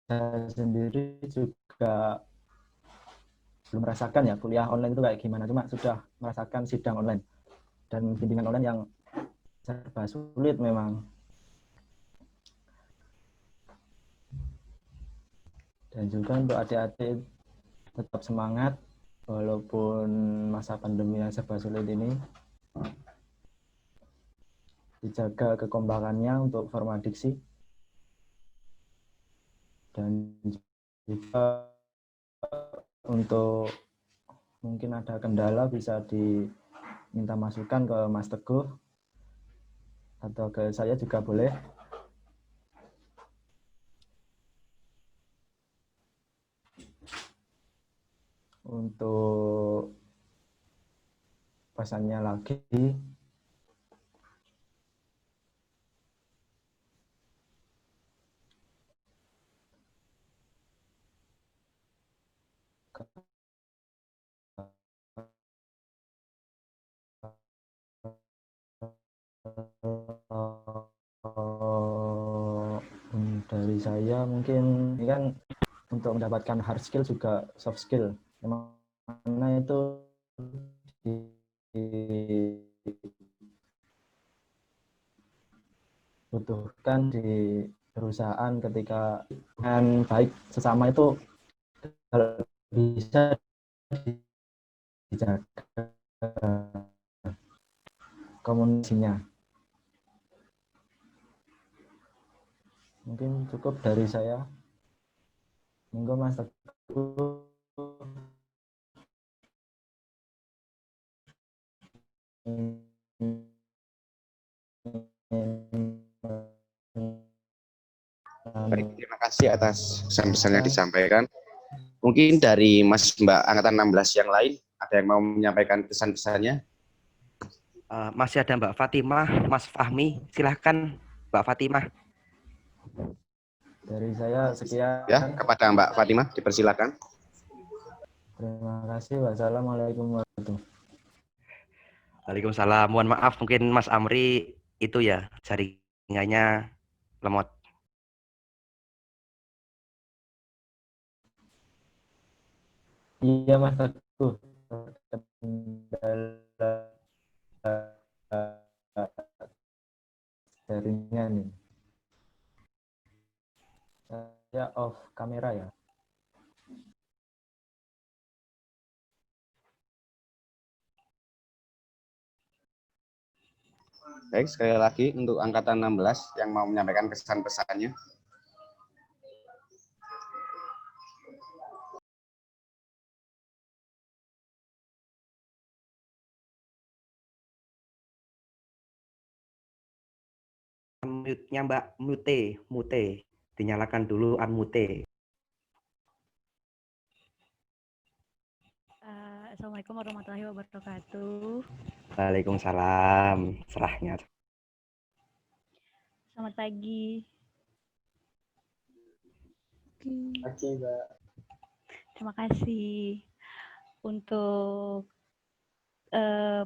Speaker 7: saya sendiri juga belum merasakan ya kuliah online itu kayak gimana, cuma sudah merasakan sidang online dan bimbingan online yang serba sulit memang. Dan juga untuk adik-adik tetap semangat walaupun masa pandemi yang serba sulit ini. Dijaga kekompakannya untuk format diksi. Dan juga untuk mungkin ada kendala bisa diminta masukan ke Mas Teguh atau ke saya juga boleh. Untuk pesannya lagi, dari saya mungkin ini kan untuk mendapatkan hard skill juga soft skill, yang mana itu dibutuhkan di perusahaan ketika dengan baik sesama itu bisa dijaga komunikasinya. Mungkin cukup dari saya. Monggo Mas Teguh.
Speaker 1: Baik, terima kasih atas pesan-pesan yang disampaikan. Mungkin dari Mas Mbak Angkatan 16 yang lain, ada yang mau menyampaikan pesan-pesannya?
Speaker 5: Masih ada Mbak Fatimah, Mas Fahmi. Silahkan Mbak Fatimah.
Speaker 7: Dari saya sekian.
Speaker 1: Ya, kepada Mbak Fatimah, dipersilakan.
Speaker 7: Terima kasih. Wassalamualaikum warahmatullahi wabarakatuh.
Speaker 5: Waalaikumsalam. Mohon maaf, mungkin Mas Amri itu ya jaringannya lemot.
Speaker 7: Iya Mas Teguh. Jaringan nih. Saya off kamera ya.
Speaker 1: Baik, sekali lagi untuk Angkatan 16 yang mau menyampaikan pesan-pesannya.
Speaker 5: Mute-nya Mbak, mute. Dinyalakan dulu unmute.
Speaker 2: Assalamualaikum warahmatullahi wabarakatuh.
Speaker 5: Waalaikumsalam. Serahnya.
Speaker 2: Selamat pagi.
Speaker 3: Oke, Mbak.
Speaker 2: Terima kasih untuk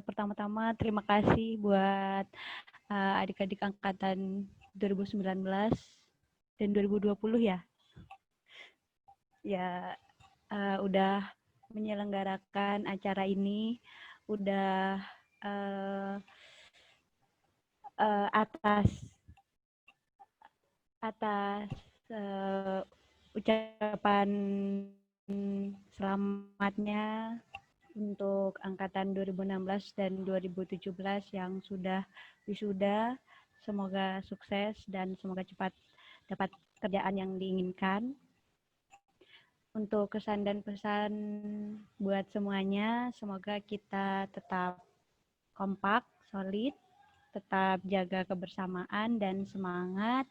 Speaker 2: pertama-tama terima kasih buat adik-adik angkatan 2019 dan 2020 ya. Ya udah menyelenggarakan acara ini, udah atas ucapan selamatnya untuk angkatan 2016 dan 2017 yang sudah wisuda. Semoga sukses dan semoga cepat dapat kerjaan yang diinginkan. Untuk kesan dan pesan buat semuanya, semoga kita tetap kompak, solid, tetap jaga kebersamaan dan semangat.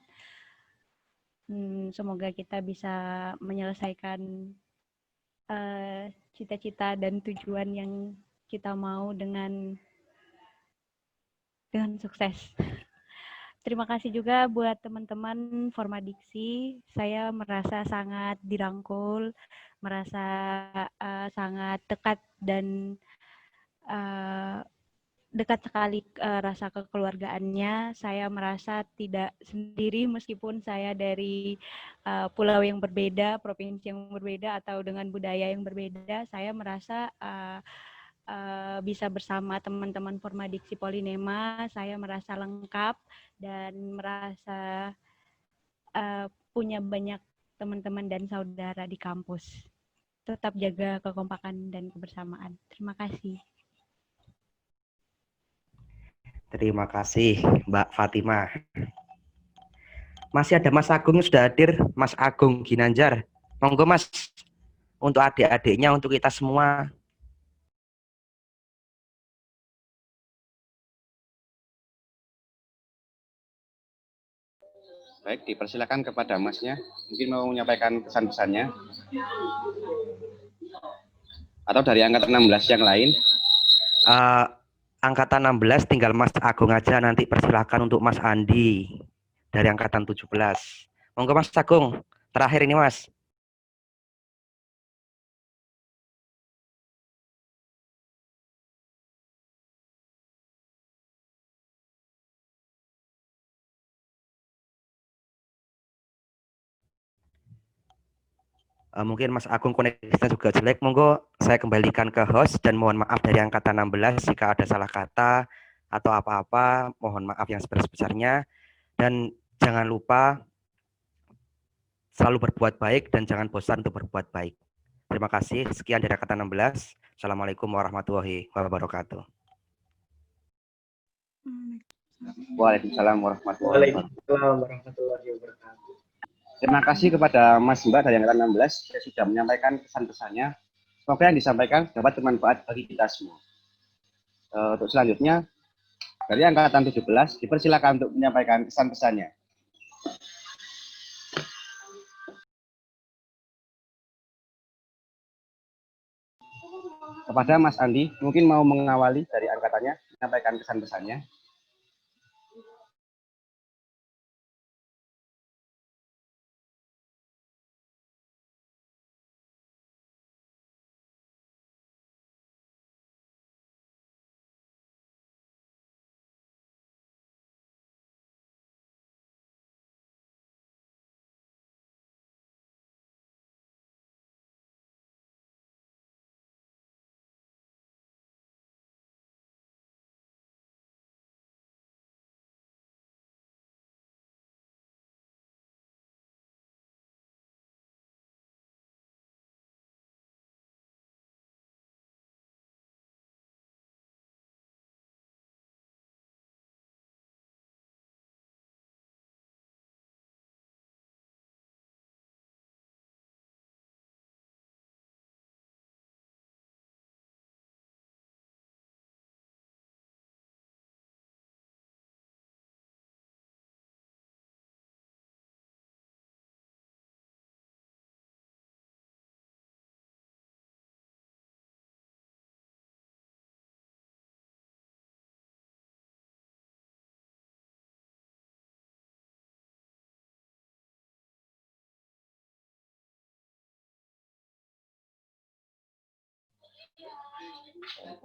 Speaker 2: Semoga kita bisa menyelesaikan cita-cita dan tujuan yang kita mau dengan sukses. Terima kasih juga buat teman-teman Formadiksi. Saya merasa sangat dirangkul, merasa sangat dekat dan dekat sekali rasa kekeluargaannya. Saya merasa tidak sendiri meskipun saya dari pulau yang berbeda, provinsi yang berbeda, atau dengan budaya yang berbeda. Saya merasa bisa bersama teman-teman Formadiksi Polinema. Saya merasa lengkap dan merasa punya banyak teman-teman dan saudara di kampus. Tetap jaga kekompakan dan kebersamaan. Terima kasih.
Speaker 5: Terima kasih, Mbak Fatimah. Masih ada Mas Agung yang sudah hadir, Mas Agung Ginanjar. Monggo Mas, untuk adik-adiknya, untuk kita semua.
Speaker 1: Baik, dipersilakan kepada Masnya. Mungkin mau menyampaikan pesan-pesannya. Atau dari angkatan 16 yang lain.
Speaker 5: Angkatan 16 tinggal Mas Agung aja, nanti persilakan untuk Mas Andi dari angkatan 17. Monggo Mas Agung, terakhir ini Mas. Mungkin Mas Agung koneksinya juga jelek, monggo saya kembalikan ke host dan mohon maaf dari angkatan 16 jika ada salah kata atau apa-apa, mohon maaf yang sebesar-besarnya, dan jangan lupa selalu berbuat baik dan jangan bosan untuk berbuat baik. Terima kasih, sekian dari angkatan 16. Assalamualaikum warahmatullahi wabarakatuh.
Speaker 1: Waalaikumsalam warahmatullahi
Speaker 3: wabarakatuh.
Speaker 1: Terima kasih kepada Mas Mbak dari angkatan 16 yang sudah menyampaikan pesan-pesannya. Semoga yang disampaikan dapat bermanfaat bagi kita semua. Untuk selanjutnya, dari angkatan 17, dipersilakan untuk menyampaikan pesan-pesannya. Kepada Mas Andi, mungkin mau mengawali dari angkatannya, menyampaikan pesan-pesannya.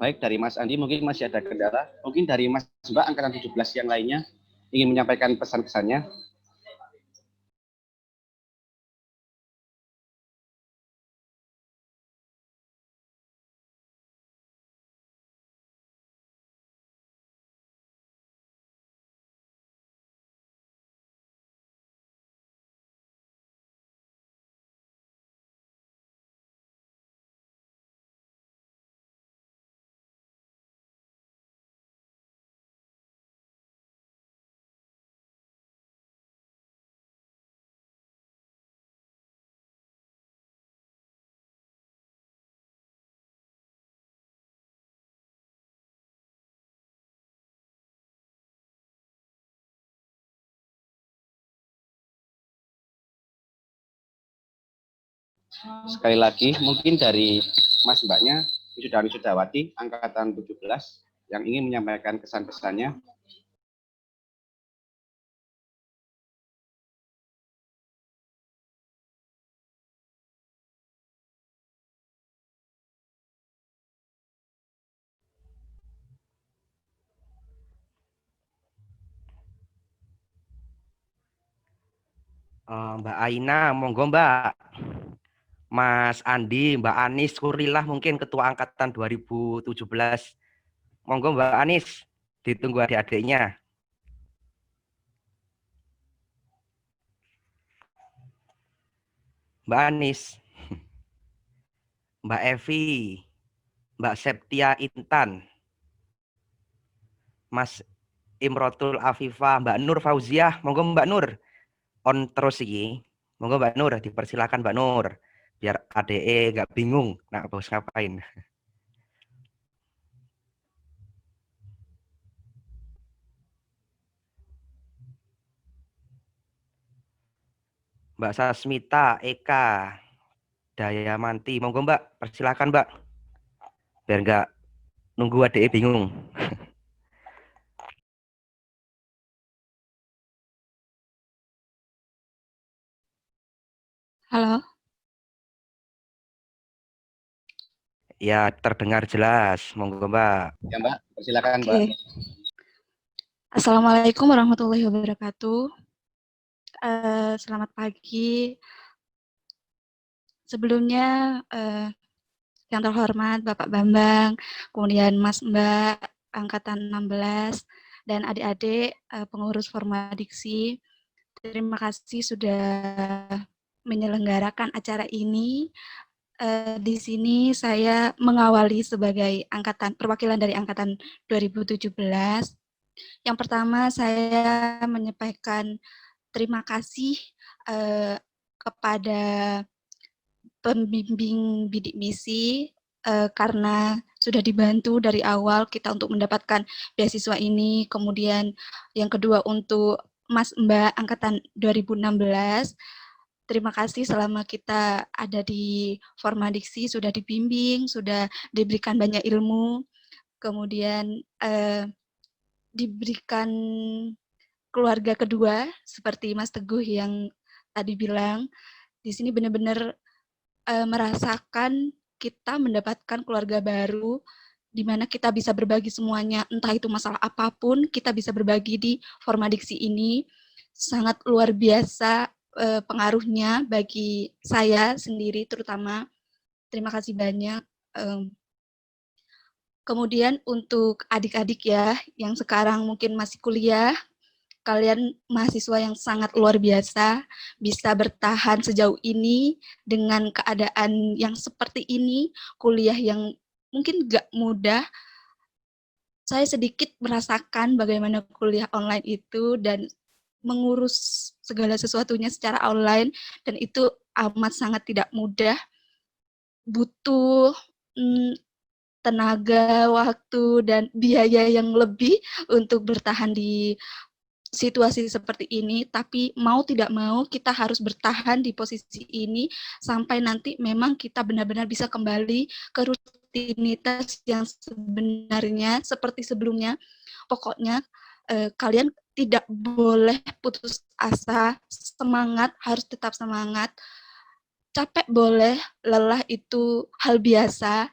Speaker 1: Baik, dari Mas Andi mungkin masih ada kendala. Mungkin dari Mas Mbak angkatan 17 yang lainnya ingin menyampaikan pesan-pesannya. Sekali lagi, mungkin dari Mas Mbaknya, Wisudawan Wisudawati, Angkatan 17, yang ingin menyampaikan kesan-pesannya.
Speaker 5: Mbak Aina, monggo Mbak. Mas Andi, Mbak Anis, Kurilah mungkin Ketua Angkatan 2017. Monggo Mbak Anis, ditunggu adik-adiknya. Mbak Anis, Mbak Evi, Mbak Septia Intan, Mas Imrotul Afifah, Mbak Nur Fauziah, monggo Mbak Nur. On terus iki. Monggo Mbak Nur, dipersilakan Mbak Nur. Biar ADE nggak bingung, nak bos ngapain. Mbak Sasmita, Eka, Dayamanti, monggo Mbak, persilakan Mbak. Biar nggak nunggu ADE bingung.
Speaker 2: Halo.
Speaker 5: Ya, terdengar jelas. Monggo Mbak.
Speaker 1: Ya Mbak, persilakan Mbak.
Speaker 2: Oke. Assalamualaikum warahmatullahi wabarakatuh. Selamat pagi. Sebelumnya yang terhormat Bapak Bambang, kemudian Mas Mbak Angkatan 16, dan adik-adik pengurus Formadiksi, terima kasih sudah menyelenggarakan acara ini. Di sini saya mengawali sebagai perwakilan dari Angkatan 2017. Yang pertama saya menyampaikan terima kasih kepada pembimbing bidik misi karena sudah dibantu dari awal kita untuk mendapatkan beasiswa ini. Kemudian yang kedua untuk Mas Mbak Angkatan 2016. Terima kasih selama kita ada di Formadiksi sudah dibimbing, sudah diberikan banyak ilmu. Kemudian diberikan keluarga kedua seperti Mas Teguh yang tadi bilang. Di sini benar-benar merasakan kita mendapatkan keluarga baru di mana kita bisa berbagi semuanya, entah itu masalah apapun, kita bisa berbagi di Formadiksi ini. Sangat luar biasa pengaruhnya bagi saya sendiri terutama. Terima kasih banyak. Kemudian untuk adik-adik ya, yang sekarang mungkin masih kuliah, kalian mahasiswa yang sangat luar biasa, bisa bertahan sejauh ini dengan keadaan yang seperti ini, kuliah yang mungkin gak mudah. Saya sedikit merasakan bagaimana kuliah online itu dan mengurus segala sesuatunya secara online, dan itu amat sangat tidak mudah, butuh tenaga, waktu, dan biaya yang lebih untuk bertahan di situasi seperti ini, tapi mau tidak mau kita harus bertahan di posisi ini sampai nanti memang kita benar-benar bisa kembali ke rutinitas yang sebenarnya seperti sebelumnya. Pokoknya kalian tidak boleh putus asa, semangat, harus tetap semangat. Capek boleh, lelah itu hal biasa.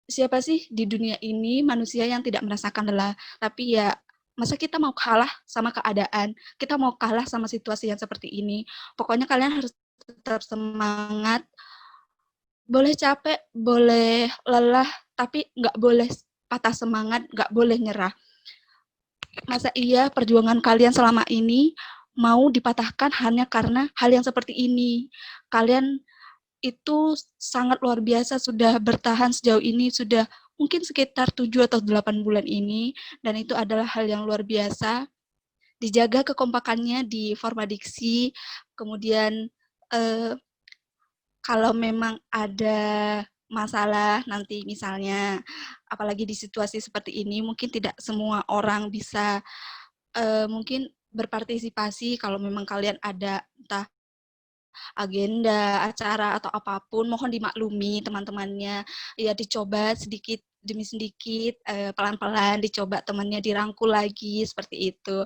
Speaker 2: Siapa sih di dunia ini manusia yang tidak merasakan lelah? Tapi ya, masa kita mau kalah sama keadaan? Kita mau kalah sama situasi yang seperti ini? Pokoknya kalian harus tetap semangat. Boleh capek, boleh lelah, tapi nggak boleh patah semangat, nggak boleh nyerah. Masa iya perjuangan kalian selama ini mau dipatahkan hanya karena hal yang seperti ini? Kalian itu sangat luar biasa sudah bertahan sejauh ini, sudah mungkin sekitar 7 atau 8 bulan ini, dan itu adalah hal yang luar biasa. Dijaga kekompakannya di Formadiksi, kemudian kalau memang ada masalah nanti misalnya, apalagi di situasi seperti ini, mungkin tidak semua orang bisa mungkin berpartisipasi kalau memang kalian ada entah
Speaker 8: agenda, acara, atau apapun, mohon dimaklumi teman-temannya. Ya dicoba sedikit demi sedikit, pelan-pelan dicoba temannya dirangkul lagi, seperti itu.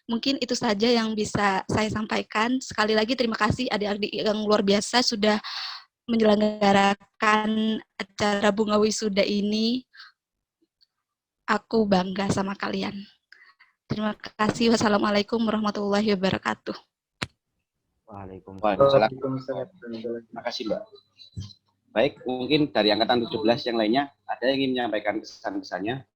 Speaker 8: Mungkin itu saja yang bisa saya sampaikan. Sekali lagi terima kasih adik-adik yang luar biasa sudah menyelenggarakan acara bunga wisuda ini. Aku bangga sama kalian. Terima kasih. Wassalamualaikum warahmatullahi wabarakatuh.
Speaker 1: Waalaikumsalam. Terima kasih, Mbak. Baik, mungkin dari angkatan 17 yang lainnya, ada yang ingin menyampaikan kesan-kesannya?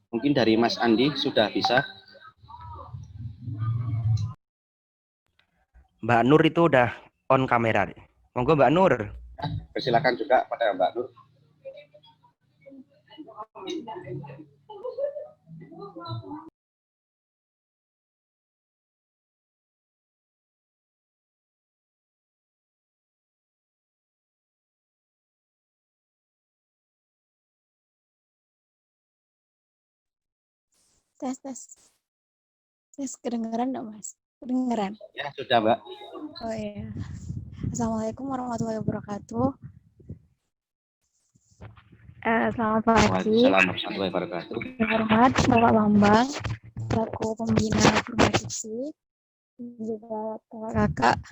Speaker 1: Mungkin dari Mas Andi sudah bisa.
Speaker 5: Mbak Nur itu udah on kamera. Monggo Mbak Nur.
Speaker 1: Persilakan juga pada Mbak Nur.
Speaker 9: Tes kedengeran nggak Mas? Kedengeran?
Speaker 1: Ya, sudah Mbak.
Speaker 9: Oh iya. Assalamualaikum warahmatullahi wabarakatuh. Selamat pagi.
Speaker 1: Waalaikumsalam warahmatullahi wabarakatuh.
Speaker 9: Yang hormat Bapak Bambang, selaku pembina Formasi, juga kakak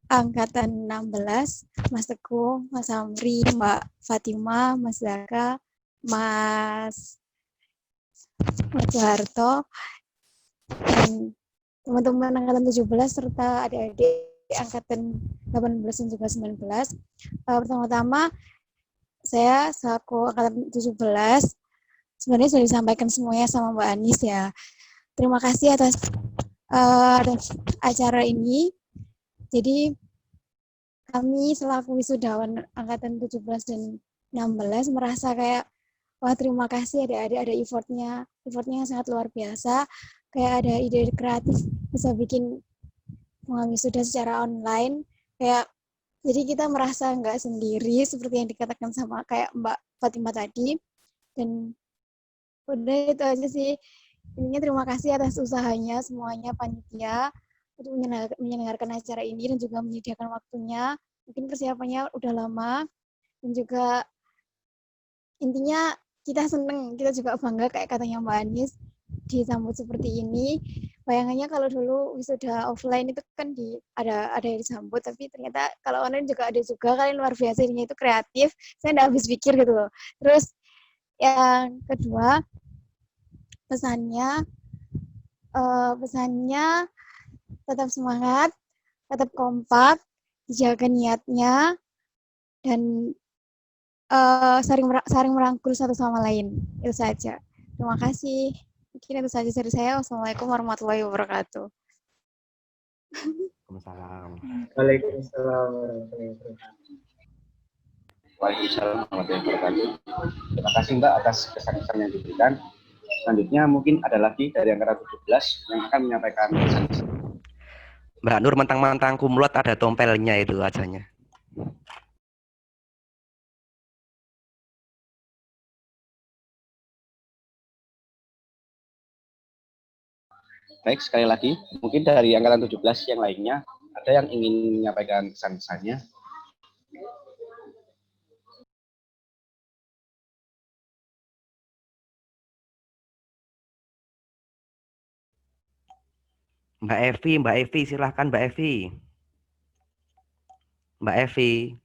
Speaker 9: angkatan 16, Mas Teguh, Mas Amri, Mbak Fatima, Mas Zaka, Mas Soeharto, dan teman-teman angkatan 17 serta adik-adik angkatan 18 dan juga 19. Pertama-tama saya selaku angkatan 17 sebenarnya sudah disampaikan semuanya sama Mbak Anis ya. Terima kasih atas acara ini. Jadi kami selaku wisudawan angkatan 17 dan 16 merasa kayak wah terima kasih ada effortnya sangat luar biasa. Kayak ada ide kreatif bisa bikin wisuda secara online. Kayak jadi kita merasa nggak sendiri seperti yang dikatakan sama kayak Mbak Fatima tadi. Dan udah itu aja sih. Intinya terima kasih atas usahanya semuanya panitia untuk menyelenggarakan acara ini dan juga menyediakan waktunya. Mungkin persiapannya udah lama dan juga intinya kita seneng, kita juga bangga kayak katanya Mbak Anis disambut seperti ini. Bayangannya kalau dulu wisuda offline itu kan ada yang disambut, tapi ternyata kalau online juga ada juga, kalian luar biasa, ini itu kreatif. Saya nggak habis pikir gitu loh. Terus yang kedua pesannya tetap semangat, tetap kompak, jaga niatnya, dan saling merangkul satu sama lain. Itu saja. Terima kasih. Mungkin itu saja dari saya. Wassalamualaikum warahmatullahi wabarakatuh.
Speaker 5: Waalaikumsalam.
Speaker 3: Waalaikumsalam warahmatullahi wabarakatuh.
Speaker 1: Waalaikumsalam warahmatullahi wabarakatuh. Terima kasih Mbak atas kesan-kesan yang diberikan. Selanjutnya mungkin ada lagi dari angkatan 17 yang akan menyampaikan kesan-kesan.
Speaker 5: Mbak Nur mentang-mentang kumlot ada tompelnya itu wajahnya.
Speaker 1: Baik, sekali lagi, mungkin dari angkatan 17 yang lainnya, ada yang ingin menyampaikan kesan-kesannya?
Speaker 5: Mbak Evi, silahkan Mbak Evi. Mbak Evi.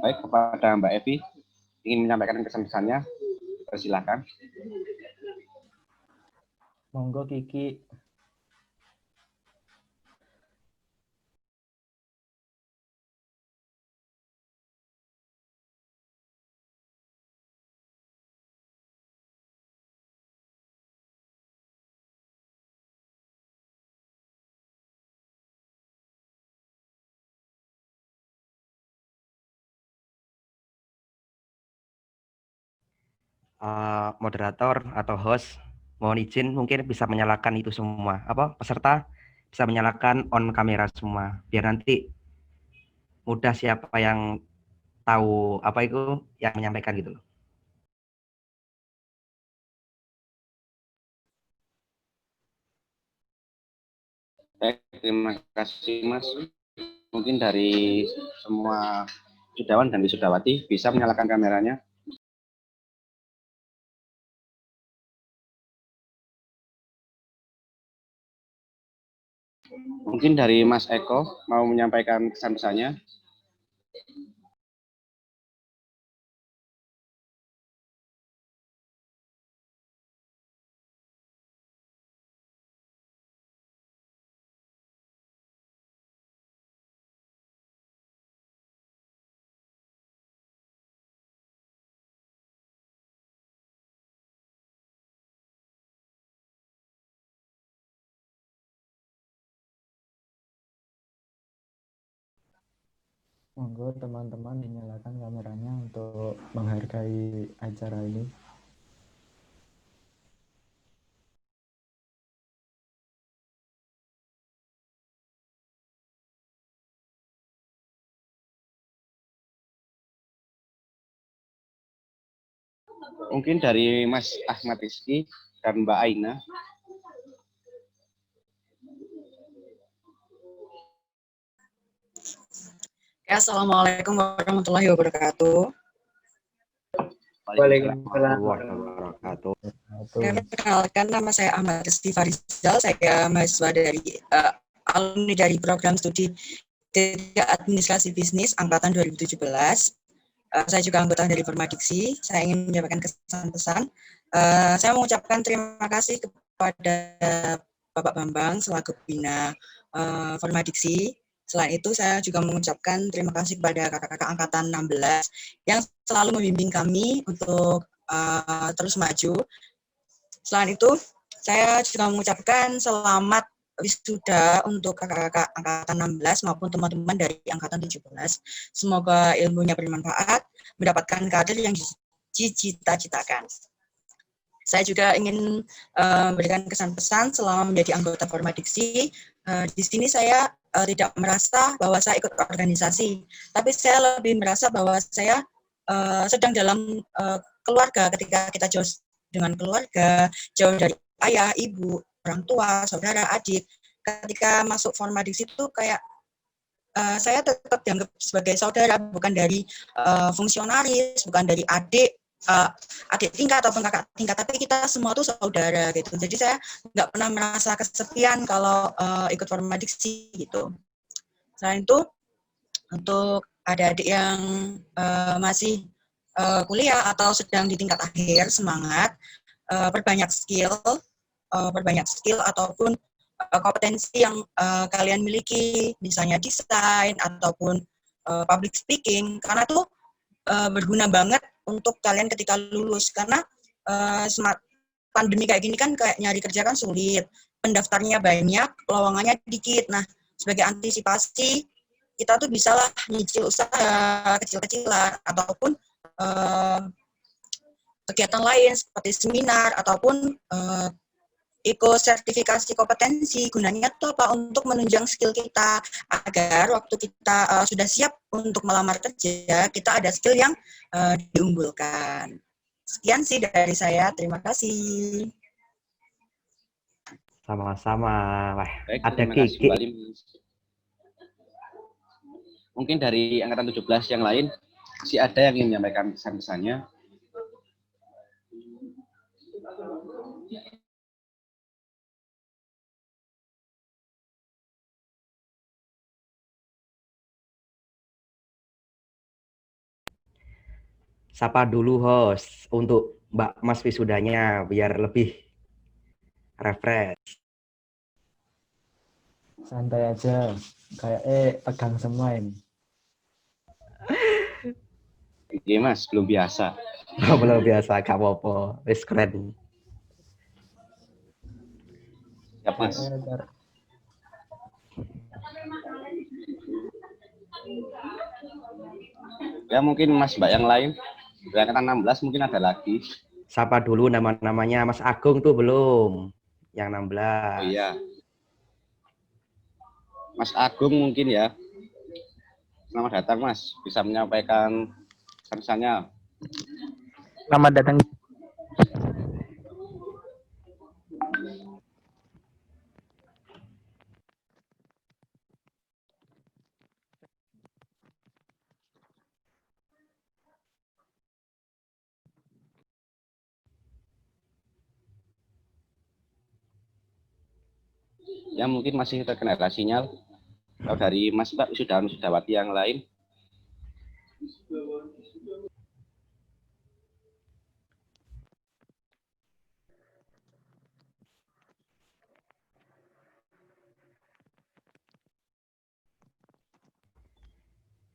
Speaker 1: Baik, kepada Mbak Evi, ingin menyampaikan kesan-kesannya, persilahkan.
Speaker 7: Monggo Kiki.
Speaker 5: moderator atau host mohon izin mungkin bisa menyalakan itu semua. Peserta bisa menyalakan on kamera semua biar nanti mudah siapa yang tahu apa itu yang menyampaikan gitu loh.
Speaker 1: Baik, terima kasih Mas. Mungkin dari semua wisudawan dan wisudawati bisa menyalakan kameranya. Mungkin dari Mas Eko mau menyampaikan kesan-pesannya.
Speaker 7: Monggo teman-teman dinyalakan kameranya untuk menghargai acara ini.
Speaker 1: Mungkin dari Mas Ahmad Rizky dan Mbak Aina.
Speaker 10: Assalamualaikum warahmatullahi wabarakatuh.
Speaker 3: Waalaikumsalam.
Speaker 10: Perkenalkan, nama saya Ahmad Rizky Farizal. Saya mahasiswa dari alumni dari program studi Administrasi Bisnis angkatan 2017. Saya juga anggota dari Permadiksi. Saya ingin menyampaikan kesan-pesan. Saya mengucapkan terima kasih kepada Bapak Bambang selaku Bina Permadiksi. Selain itu, saya juga mengucapkan terima kasih kepada kakak-kakak angkatan 16 yang selalu membimbing kami untuk terus maju. Selain itu, saya juga mengucapkan selamat wisuda untuk kakak-kakak angkatan 16 maupun teman-teman dari angkatan 17. Semoga ilmunya bermanfaat, mendapatkan karir yang dicita-citakan. Saya juga ingin memberikan kesan-pesan selama menjadi anggota Permadiksi. Di sini saya tidak merasa bahwa saya ikut organisasi, tapi saya lebih merasa bahwa saya sedang dalam keluarga. Ketika kita jauh dengan keluarga, jauh dari ayah, ibu, orang tua, saudara, adik, ketika masuk Permadiksi itu kayak saya tetap dianggap sebagai saudara, bukan dari fungsionaris, bukan dari adik tingkat ataupun kakak tingkat, tapi kita semua tuh saudara gitu. Jadi saya nggak pernah merasa kesepian kalau ikut Permadiksi gitu. Selain itu, untuk adik-adik yang masih kuliah atau sedang di tingkat akhir, semangat, perbanyak skill ataupun kompetensi yang kalian miliki, misalnya desain ataupun public speaking, karena tuh berguna banget untuk kalian ketika lulus, karena pandemi kayak gini kan kayak nyari kerja kan sulit, pendaftarnya banyak, lowongannya dikit. Nah, sebagai antisipasi kita tuh bisalah nyicil usaha kecil-kecilan ataupun kegiatan lain seperti seminar ataupun ikut sertifikasi kompetensi. Gunanya itu apa? Untuk menunjang skill kita agar waktu kita sudah siap untuk melamar kerja, kita ada skill yang diunggulkan. Sekian sih dari saya. Terima kasih.
Speaker 5: Sama-sama. Wah,
Speaker 1: Baik,
Speaker 5: ada
Speaker 1: terima kasih
Speaker 5: Kiki.
Speaker 1: kembali. Mungkin dari angkatan 17 yang lain, masih ada yang ingin menyampaikan pesan-pesannya.
Speaker 5: Sapa dulu host untuk Mbak Mas wisudanya biar lebih refresh.
Speaker 7: Santai aja, kayak tegang semua ini.
Speaker 1: Oke Mas, belum biasa.
Speaker 5: Belum biasa, gak apa-apa. Wis keren.
Speaker 1: Siap Mas. Ya mungkin Mas Mbak yang lain, dari angkatan 16 mungkin ada lagi.
Speaker 5: sapa dulu nama-namanya. Mas Agung tuh belum, yang 16.
Speaker 1: Oh iya. Mas Agung mungkin ya. Selamat datang Mas, bisa menyampaikan pesannya.
Speaker 3: Selamat datang.
Speaker 1: Ya mungkin masih terkendala sinyal. Kalau dari Mas Mbak Wisudawati yang lain.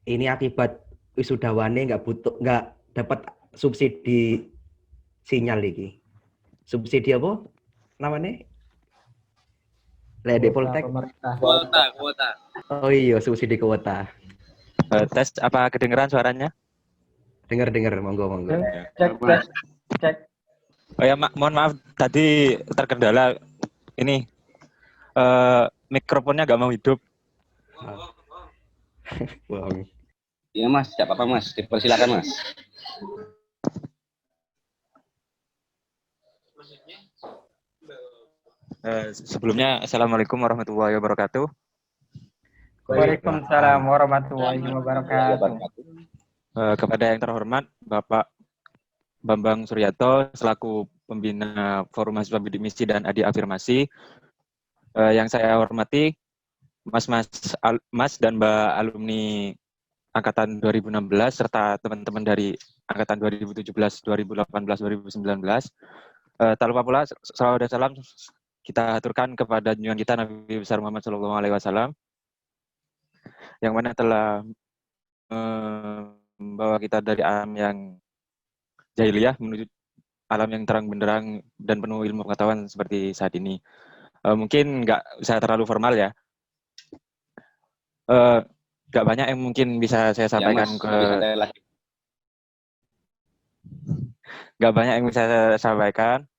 Speaker 5: Ini akibat wisudawane nggak dapat subsidi sinyal iki. Subsidi apa namanya? Lede Poltek.
Speaker 3: Kuota.
Speaker 5: Oh iya, subsidi kuota.
Speaker 11: Tes apa kedengeran suaranya?
Speaker 5: Dengar, monggo.
Speaker 3: Cek.
Speaker 11: Oh ya, mohon maaf tadi terkendala ini mikrofonnya nggak mau hidup.
Speaker 5: Bohong.
Speaker 1: Iya Mas, tidak apa-apa Mas, dipersilakan Mas.
Speaker 11: Sebelumnya, Assalamualaikum warahmatullahi wabarakatuh.
Speaker 3: Waalaikumsalam warahmatullahi wabarakatuh.
Speaker 11: Kepada yang terhormat Bapak Bambang Suryato selaku pembina Forum Mahasiswa Bidik Misi dan Adi Afirmasi, yang saya hormati Mas dan Mbak alumni angkatan 2016 serta teman-teman dari angkatan 2017, 2018, 2019. Tak lupa pula salawat dan salam kita aturkan kepada junjungan kita Nabi besar Muhammad SAW yang mana telah membawa kita dari alam yang jahiliyah menuju alam yang terang benderang dan penuh ilmu pengetahuan seperti saat ini. Mungkin nggak usah terlalu formal ya. Nggak banyak yang mungkin bisa saya sampaikan nggak banyak yang bisa saya sampaikan.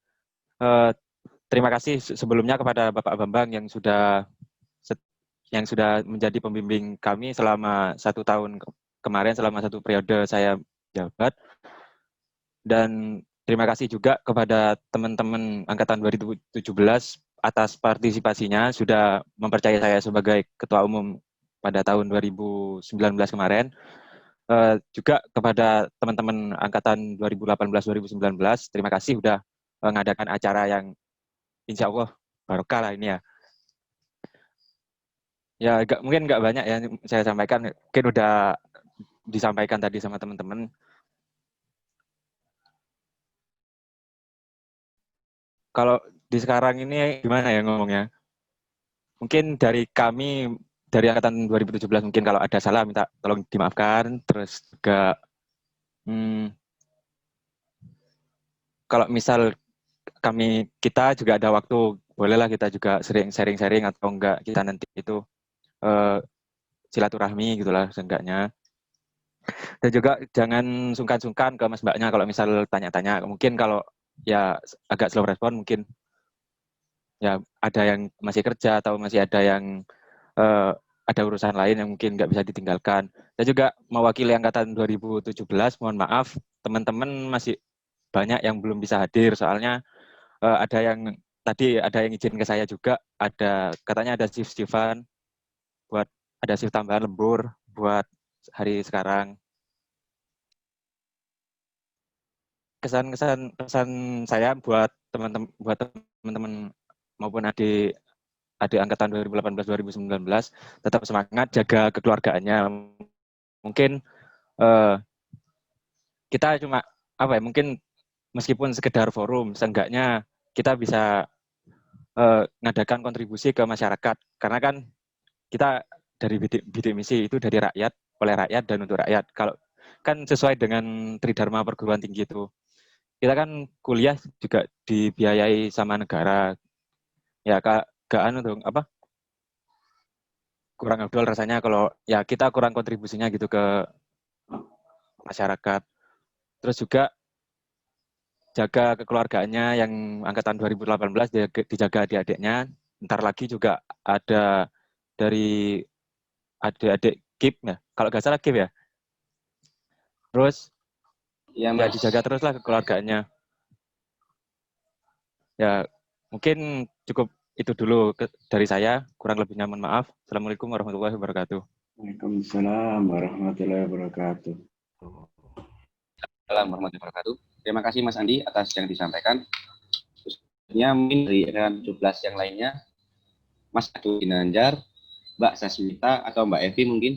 Speaker 11: Terima kasih sebelumnya kepada Bapak Bambang yang sudah menjadi pembimbing kami selama 1 tahun kemarin, selama 1 periode saya jabat. Dan terima kasih juga kepada teman-teman angkatan 2017 atas partisipasinya sudah mempercayai saya sebagai ketua umum pada tahun 2019 kemarin. Juga kepada teman-teman angkatan 2018-2019, terima kasih sudah mengadakan acara yang insya Allah barokah lah ini ya. Ya, mungkin nggak banyak ya saya sampaikan, mungkin udah disampaikan tadi sama teman-teman. Kalau di sekarang ini gimana ya ngomongnya? Mungkin dari kami, dari angkatan 2017 mungkin kalau ada salah minta tolong dimaafkan. Terus juga kalau misal kita juga ada waktu, bolehlah kita juga sering sharing-sharing atau enggak kita nanti itu silaturahmi gitulah seenggaknya. Dan juga jangan sungkan-sungkan ke Mas Mbaknya kalau misal tanya-tanya. Mungkin kalau ya agak slow respon, mungkin ya ada yang masih kerja atau masih ada yang ada urusan lain yang mungkin nggak bisa ditinggalkan. Saya juga mewakili angkatan 2017, mohon maaf teman-teman masih banyak yang belum bisa hadir soalnya ada yang izin ke saya juga, katanya ada shift-shiftan buat ada shift tambahan lembur buat hari sekarang. Kesan saya buat teman-teman maupun adik angkatan 2018-2019 tetap semangat, jaga kekeluargaannya. Mungkin kita cuma mungkin meskipun sekedar forum, seenggaknya kita bisa mengadakan kontribusi ke masyarakat, karena kan kita dari bidik misi itu dari rakyat, oleh rakyat dan untuk rakyat. Kalau kan sesuai dengan Tridharma perguruan tinggi itu, kita kan kuliah juga dibiayai sama negara. Ya kurang abdol rasanya kalau ya kita kurang kontribusinya gitu ke masyarakat. Terus juga jaga kekeluargaannya yang angkatan 2018 dijaga adik-adiknya. Ntar lagi juga ada dari adik-adik KIP ya, kalau nggak salah KIP ya. Terus
Speaker 1: Iya,
Speaker 11: ya
Speaker 1: Mas.
Speaker 11: dijaga teruslah kekeluargaannya. Ya mungkin cukup itu dulu dari saya, kurang lebihnya mohon maaf. Assalamualaikum warahmatullahi wabarakatuh.
Speaker 4: Waalaikumsalam warahmatullahi wabarakatuh.
Speaker 1: Assalamualaikum warahmatullahi wabarakatuh. Terima kasih Mas Andi atas yang disampaikan. Khususnya mungkin dari rekan 17 yang lainnya, Mas Adu Ginanjar, Mbak Sasmita, atau Mbak Evi mungkin.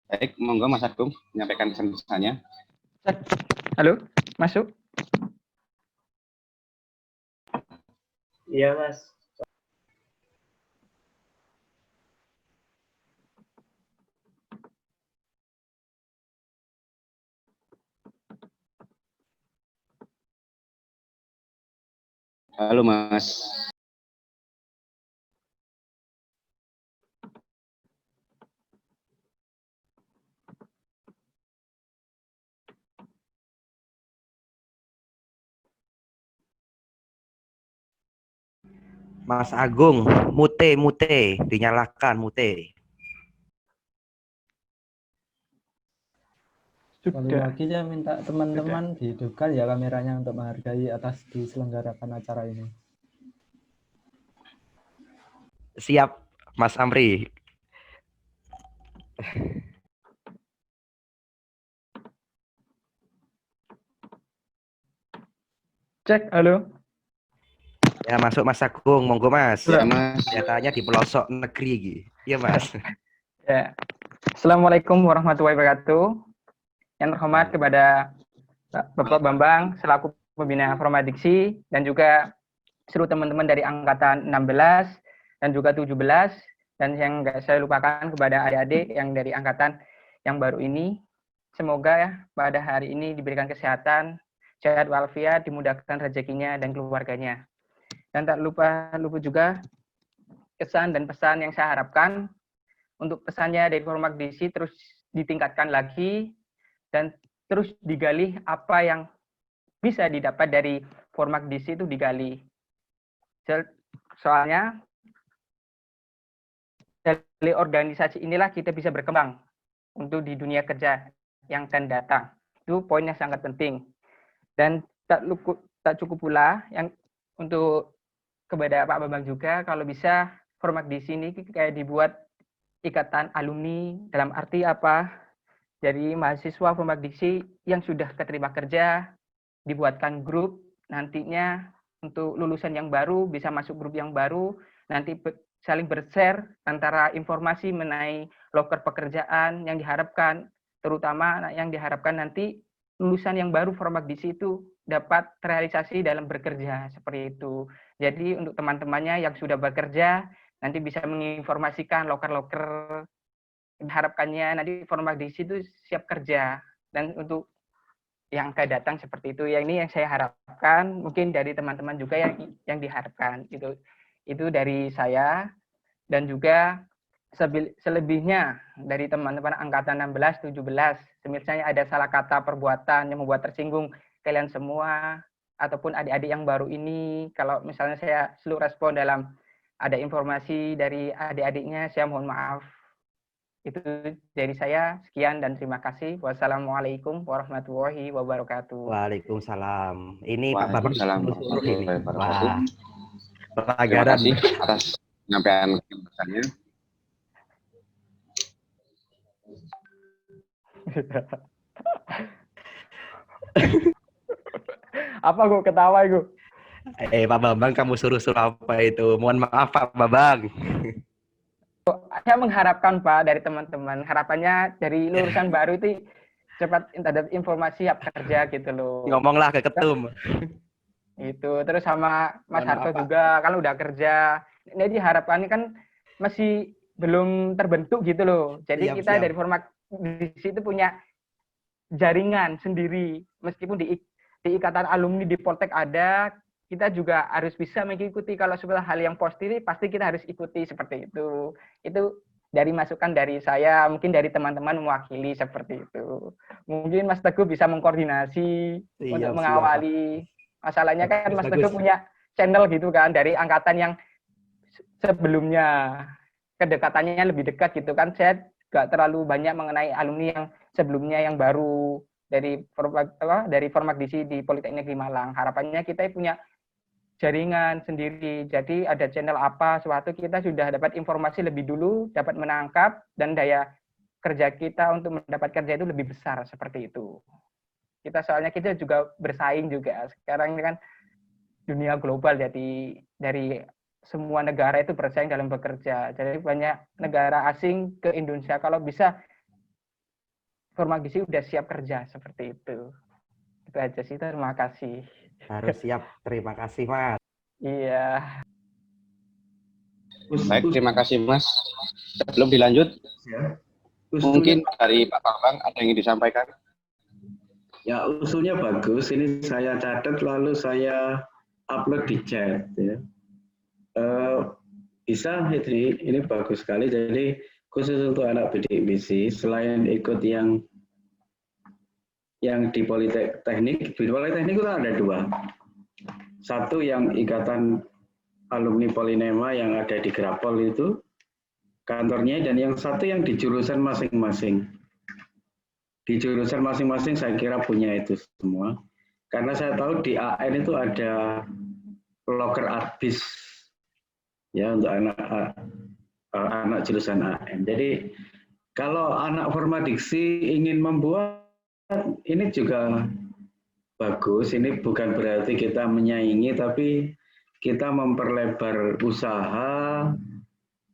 Speaker 1: Baik, monggo Mas Agung menyampaikan pesan-pesannya.
Speaker 12: Halo, masuk?
Speaker 3: Iya, Mas.
Speaker 1: Halo Mas.
Speaker 5: Mas Agung, mute, dinyalakan mute.
Speaker 7: Sekali lagi saya minta teman-teman dihidupkan ya kameranya untuk menghargai atas diselenggarakan acara ini.
Speaker 5: Siap, Mas Amri.
Speaker 12: Cek, halo.
Speaker 5: Ya, masuk Mas Agung, monggo Mas.
Speaker 1: Ya, Mas.
Speaker 5: Nyatanya di pelosok negeri gitu. Iya, Mas.
Speaker 12: Ya. Assalamualaikum warahmatullahi wabarakatuh. Yang terhormat kepada Bapak Bambang selaku pembina Formadiksi dan juga seluruh teman-teman dari angkatan 16 dan juga 17 dan yang nggak saya lupakan kepada adik-adik yang dari angkatan yang baru ini. Semoga ya pada hari ini diberikan kesehatan, sehat walafiat, dimudahkan rezekinya dan keluarganya. Dan tak lupa juga kesan dan pesan yang saya harapkan untuk pesannya dari Formadiksi terus ditingkatkan lagi dan terus digali apa yang bisa didapat dari Formadiksi itu digali. Soalnya dari organisasi inilah kita bisa berkembang untuk di dunia kerja yang akan datang. Itu poin yang sangat penting. Dan tak cukup pula yang untuk kepada Pak Bambang juga kalau bisa Formadiksi ini kayak dibuat ikatan alumni dalam arti apa? Jadi mahasiswa Formadiksi yang sudah keterima kerja dibuatkan grup nantinya untuk lulusan yang baru bisa masuk grup yang baru nanti saling bershare antara informasi mengenai loker pekerjaan yang diharapkan terutama yang diharapkan nanti lulusan yang baru Formadiksi itu dapat terrealisasi dalam bekerja seperti itu. Jadi untuk teman-temannya yang sudah bekerja nanti bisa menginformasikan loker-loker diharapkannya nanti Formadiksi itu siap kerja dan untuk yang akan datang seperti itu. Yang ini yang saya harapkan mungkin dari teman-teman juga yang diharapkan itu dari saya dan juga selebihnya dari teman-teman angkatan 16, 17 misalnya ada salah kata perbuatan yang membuat tersinggung kalian semua ataupun adik-adik yang baru ini kalau misalnya saya slow respon dalam ada informasi dari adik-adiknya saya mohon maaf. Itu dari saya, sekian dan terima kasih. Wassalamualaikum warahmatullahi wabarakatuh.
Speaker 5: Waalaikumsalam. Ini Pak Bambang
Speaker 1: Waalaikumsalam
Speaker 5: ini. Wah,
Speaker 1: terima kasih atas penyampaian pesannya.
Speaker 12: Apa gue ketawa gue?
Speaker 5: Pak Bambang kamu suruh-suruh apa itu? Mohon maaf Pak Bambang.
Speaker 12: mengharapkan Pak dari teman-teman, harapannya dari lulusan baru itu cepat dapat informasi siap kerja gitu loh.
Speaker 5: Ngomonglah ke ketum.
Speaker 12: Itu terus sama Mas
Speaker 5: Mana
Speaker 12: Harto
Speaker 5: apa?
Speaker 12: juga kalau udah kerja. Jadi harapannya kan masih belum terbentuk gitu loh. Jadi
Speaker 5: Siap,
Speaker 12: kita
Speaker 5: siap.
Speaker 12: dari Formaktisi itu punya jaringan sendiri. Meskipun di ikatan alumni di Poltek ada, kita juga harus bisa mengikuti. Kalau sebuah hal yang positif pasti kita harus ikuti seperti itu. Itu dari masukan dari saya, mungkin dari teman-teman mewakili seperti itu. Mungkin Mas Teguh bisa mengkoordinasi untuk
Speaker 5: Siap, Pak.
Speaker 12: mengawali. Masalahnya kan
Speaker 5: Bagus,
Speaker 12: Mas
Speaker 5: bagus.
Speaker 12: Teguh punya channel gitu kan dari angkatan yang sebelumnya, kedekatannya lebih dekat gitu kan. Saya nggak terlalu banyak mengenai alumni yang sebelumnya yang baru dari Formaktisi di Politeknik Negeri Malang. Harapannya kita punya jaringan sendiri. Jadi ada channel apa suatu kita sudah dapat informasi lebih dulu, dapat menangkap, dan daya kerja kita untuk mendapat kerja itu lebih besar seperti itu. Kita soalnya kita juga bersaing juga. Sekarang ini kan dunia global, jadi dari semua negara itu bersaing dalam bekerja. Jadi banyak negara asing ke Indonesia. Kalau bisa Formaktisi udah siap kerja seperti itu. Itu aja sih. Terima kasih.
Speaker 5: Harus siap. Terima kasih, Mas.
Speaker 12: Iya.
Speaker 1: Baik, terima kasih Mas. Sebelum dilanjut, mungkin dari Pak Bambang ada yang ingin disampaikan?
Speaker 4: Ya, usulnya bagus. Ini saya catat lalu saya upload di chat. Ya. Bisa, Hedri. Ini bagus sekali. Jadi khusus untuk anak bidik misi, selain ikut yang di Politeknik itu ada dua. Satu yang ikatan alumni Polinema yang ada di Grapol itu kantornya, dan yang satu yang di jurusan masing-masing. Di jurusan masing-masing saya kira punya itu semua. Karena saya tahu di AN itu ada loker adbis ya untuk anak jurusan AN. Jadi kalau anak Formaktisi ingin membuat ini juga bagus. Ini bukan berarti kita menyaingi, tapi kita memperlebar usaha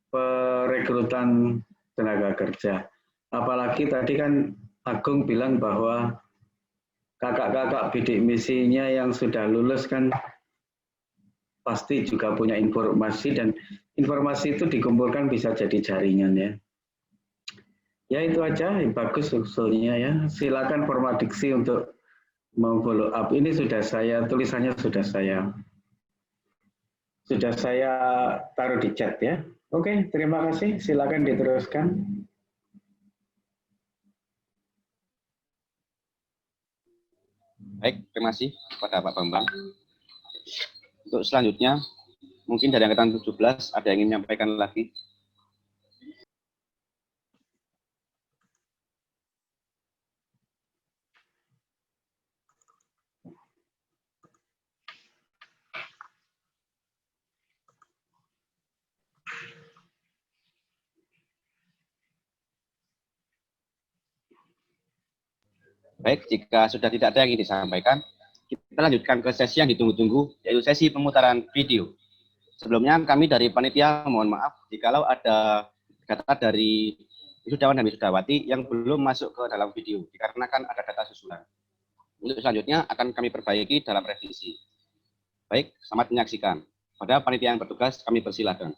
Speaker 4: perekrutan tenaga kerja. Apalagi tadi kan Agung bilang bahwa kakak-kakak bidik misinya yang sudah lulus kan pasti juga punya informasi, dan informasi itu dikumpulkan bisa jadi jaringan ya. Ya itu aja, bagus usulnya ya. Silakan Formaktisi untuk memfollow up. Ini sudah saya, tulisannya sudah saya taruh di chat ya. Oke, terima kasih. Silakan diteruskan.
Speaker 1: Baik, terima kasih kepada Pak Bambang. Untuk selanjutnya, mungkin dari angkatan 17 ada yang ingin menyampaikan lagi. Baik, jika sudah tidak ada yang ingin disampaikan, kita lanjutkan ke sesi yang ditunggu-tunggu, yaitu sesi pemutaran video. Sebelumnya kami dari panitia mohon maaf jikalau ada data dari wisudawan dan wisudawati yang belum masuk ke dalam video, dikarenakan ada data susulan. Untuk selanjutnya akan kami perbaiki dalam revisi. Baik, selamat menyaksikan. Pada panitia yang bertugas kami persilakan.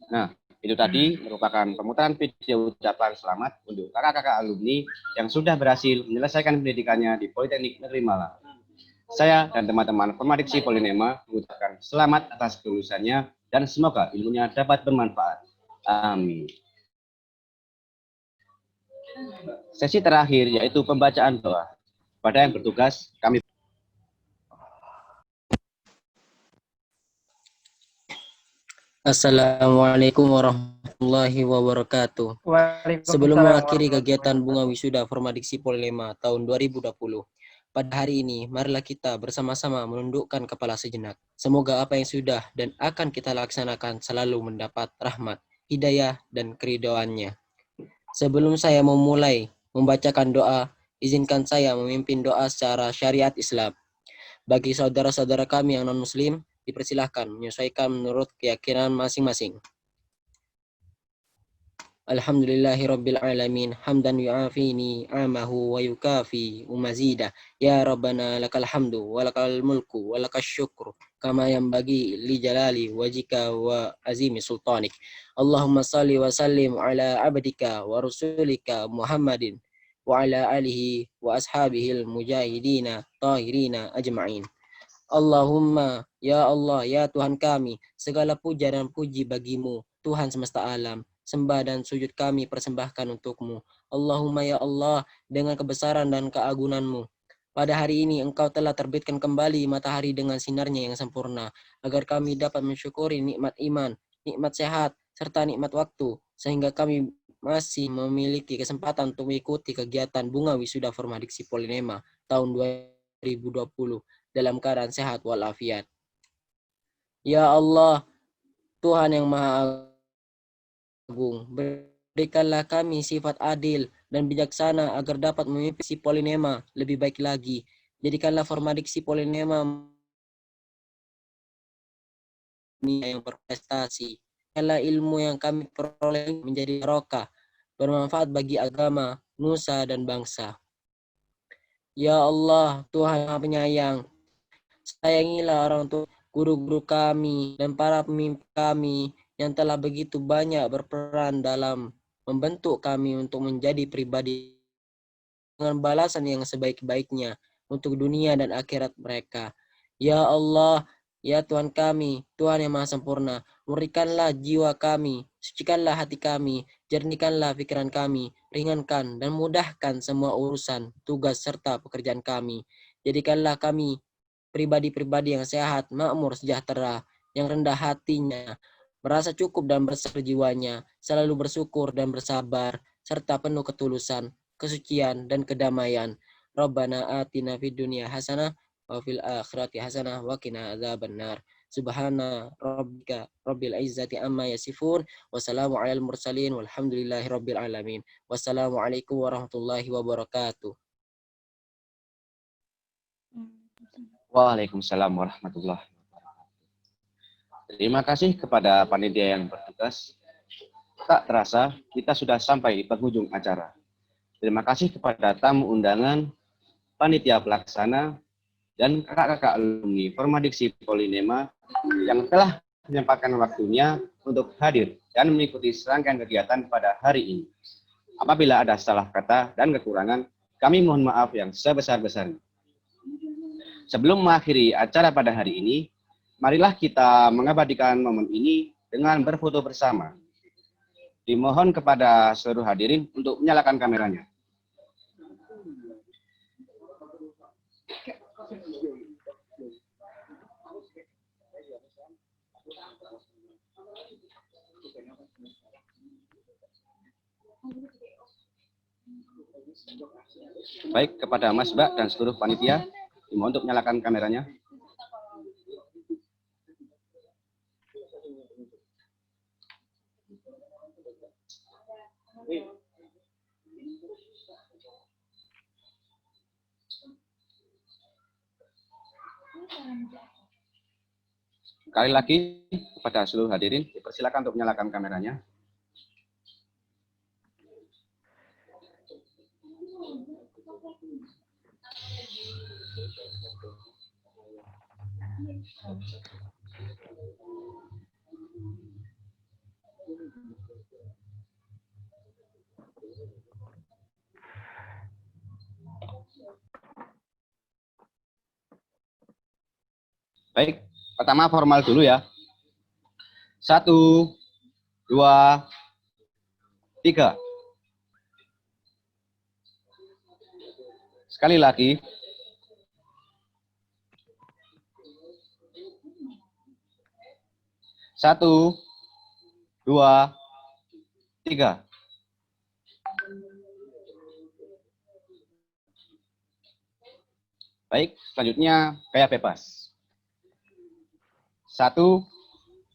Speaker 1: Nah, itu tadi merupakan pemutaran video ucapan selamat untuk kakak-kakak alumni yang sudah berhasil menyelesaikan pendidikannya di Politeknik Negeri Malang. Saya dan teman-teman Formadiksi Polinema mengucapkan selamat atas kelulusannya dan semoga ilmunya dapat bermanfaat. Amin. Sesi terakhir yaitu pembacaan doa. Pada yang bertugas, kami
Speaker 13: Assalamualaikum warahmatullahi wabarakatuh. Sebelum mengakhiri kegiatan Bunga Wisuda Formadiksi Polilema tahun 2020, pada hari ini, marilah kita bersama-sama menundukkan kepala sejenak. Semoga apa yang sudah dan akan kita laksanakan selalu mendapat rahmat, hidayah, dan keridhoannya. Sebelum saya memulai membacakan doa, izinkan saya memimpin doa secara syariat Islam. Bagi saudara-saudara kami yang non-muslim, dipersilahkan menyesuaikan menurut keyakinan masing-masing. Alhamdulillahirabbil alamin hamdan yu'afini amahu wa yukafi umazida ya rabbana lakal hamdu wa lakal mulku wa lakal syukru kama yanbaghi li jalali wajhika wa azimi sultanik. Allahumma salli wa sallim ala abdika wa rasulika Muhammadin wa ala alihi wa ashabihil mujahidina tahirina ajma'in. Allahumma, ya Allah, ya Tuhan kami, segala puja dan puji bagimu, Tuhan semesta alam. Sembah dan sujud kami persembahkan untukmu. Allahumma ya Allah, dengan kebesaran dan keagunganmu. Pada hari ini engkau telah terbitkan kembali matahari dengan sinarnya yang sempurna, agar kami dapat mensyukuri nikmat iman, nikmat sehat, serta nikmat waktu, sehingga kami masih memiliki kesempatan untuk mengikuti kegiatan Bunga Wisuda Formadiksi Polinema tahun 2020. Dalam keadaan sehat walafiat. Ya Allah, Tuhan yang Maha Agung, berikanlah kami sifat adil dan bijaksana agar dapat memimpin si Polinema lebih baik lagi. Jadikanlah Formadiksi Polinema yang berprestasi. Jadikanlah ilmu yang kami peroleh menjadi barokah, bermanfaat bagi agama, nusa, dan bangsa. Ya Allah, Tuhan yang Maha Penyayang, sayangilah orang tua, guru-guru kami, dan para pemimpin kami yang telah begitu banyak berperan dalam membentuk kami untuk menjadi pribadi dengan balasan yang sebaik-baiknya untuk dunia dan akhirat mereka. Ya Allah, ya Tuhan kami, Tuhan yang Maha Sempurna, murnikanlah jiwa kami, sucikanlah hati kami, jernihkanlah pikiran kami, ringankan dan mudahkan semua urusan, tugas, serta pekerjaan kami. Jadikanlah kami pribadi-pribadi yang sehat, makmur, sejahtera, yang rendah hatinya, merasa cukup dan besar jiwanya, selalu bersyukur dan bersabar, serta penuh ketulusan, kesucian, dan kedamaian. Rabbana atina fid dunya hasanah wa fil akhirati hasanah wa qina adzabannar. Subhana rabbika rabbil izzati amma yasifun wa salamun alal mursalin walhamdulillahi rabbil alamin. Wassalamualaikum warahmatullahi wabarakatuh.
Speaker 1: Waalaikumsalam warahmatullahi wabarakatuh. Terima kasih kepada panitia yang bertugas. Tak terasa, kita sudah sampai di penghujung acara. Terima kasih kepada tamu undangan, panitia pelaksana, dan kakak-kakak alumni Formadiksi Polinema yang telah menyempatkan waktunya untuk hadir dan mengikuti serangkaian kegiatan pada hari ini. Apabila ada salah kata dan kekurangan, kami mohon maaf yang sebesar-besarnya. Sebelum mengakhiri acara pada hari ini, marilah kita mengabadikan momen ini dengan berfoto bersama. Dimohon kepada seluruh hadirin untuk menyalakan kameranya. Baik, kepada Mas Mbak dan seluruh panitia, dimohon untuk menyalakan kameranya. Sekali lagi kepada seluruh hadirin, dipersilakan untuk menyalakan kameranya. Baik, pertama formal dulu ya. 1, 2, 3. Sekali lagi. 1, 2, 3. Baik, selanjutnya gaya bebas. 1,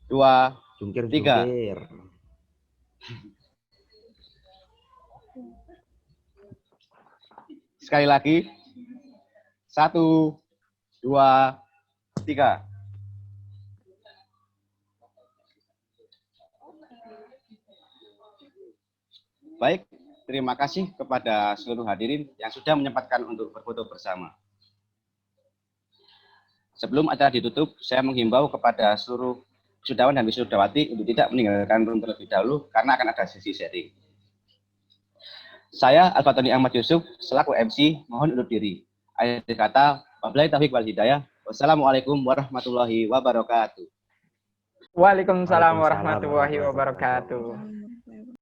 Speaker 1: 2, 3. Sekali lagi. 1, 2, 3. Baik, terima kasih kepada seluruh hadirin yang sudah menyempatkan untuk berfoto bersama. Sebelum acara ditutup, saya menghimbau kepada seluruh wisudawan dan wisudawati untuk tidak meninggalkan room terlebih dahulu karena akan ada sesi sharing. Saya Al-Fatoni Ahmad Yusuf, selaku MC, mohon undur diri. Akhir kata, wabillahi taufiq wal hidayah. Wassalamualaikum warahmatullahi wabarakatuh.
Speaker 12: Waalaikumsalam warahmatullahi wabarakatuh.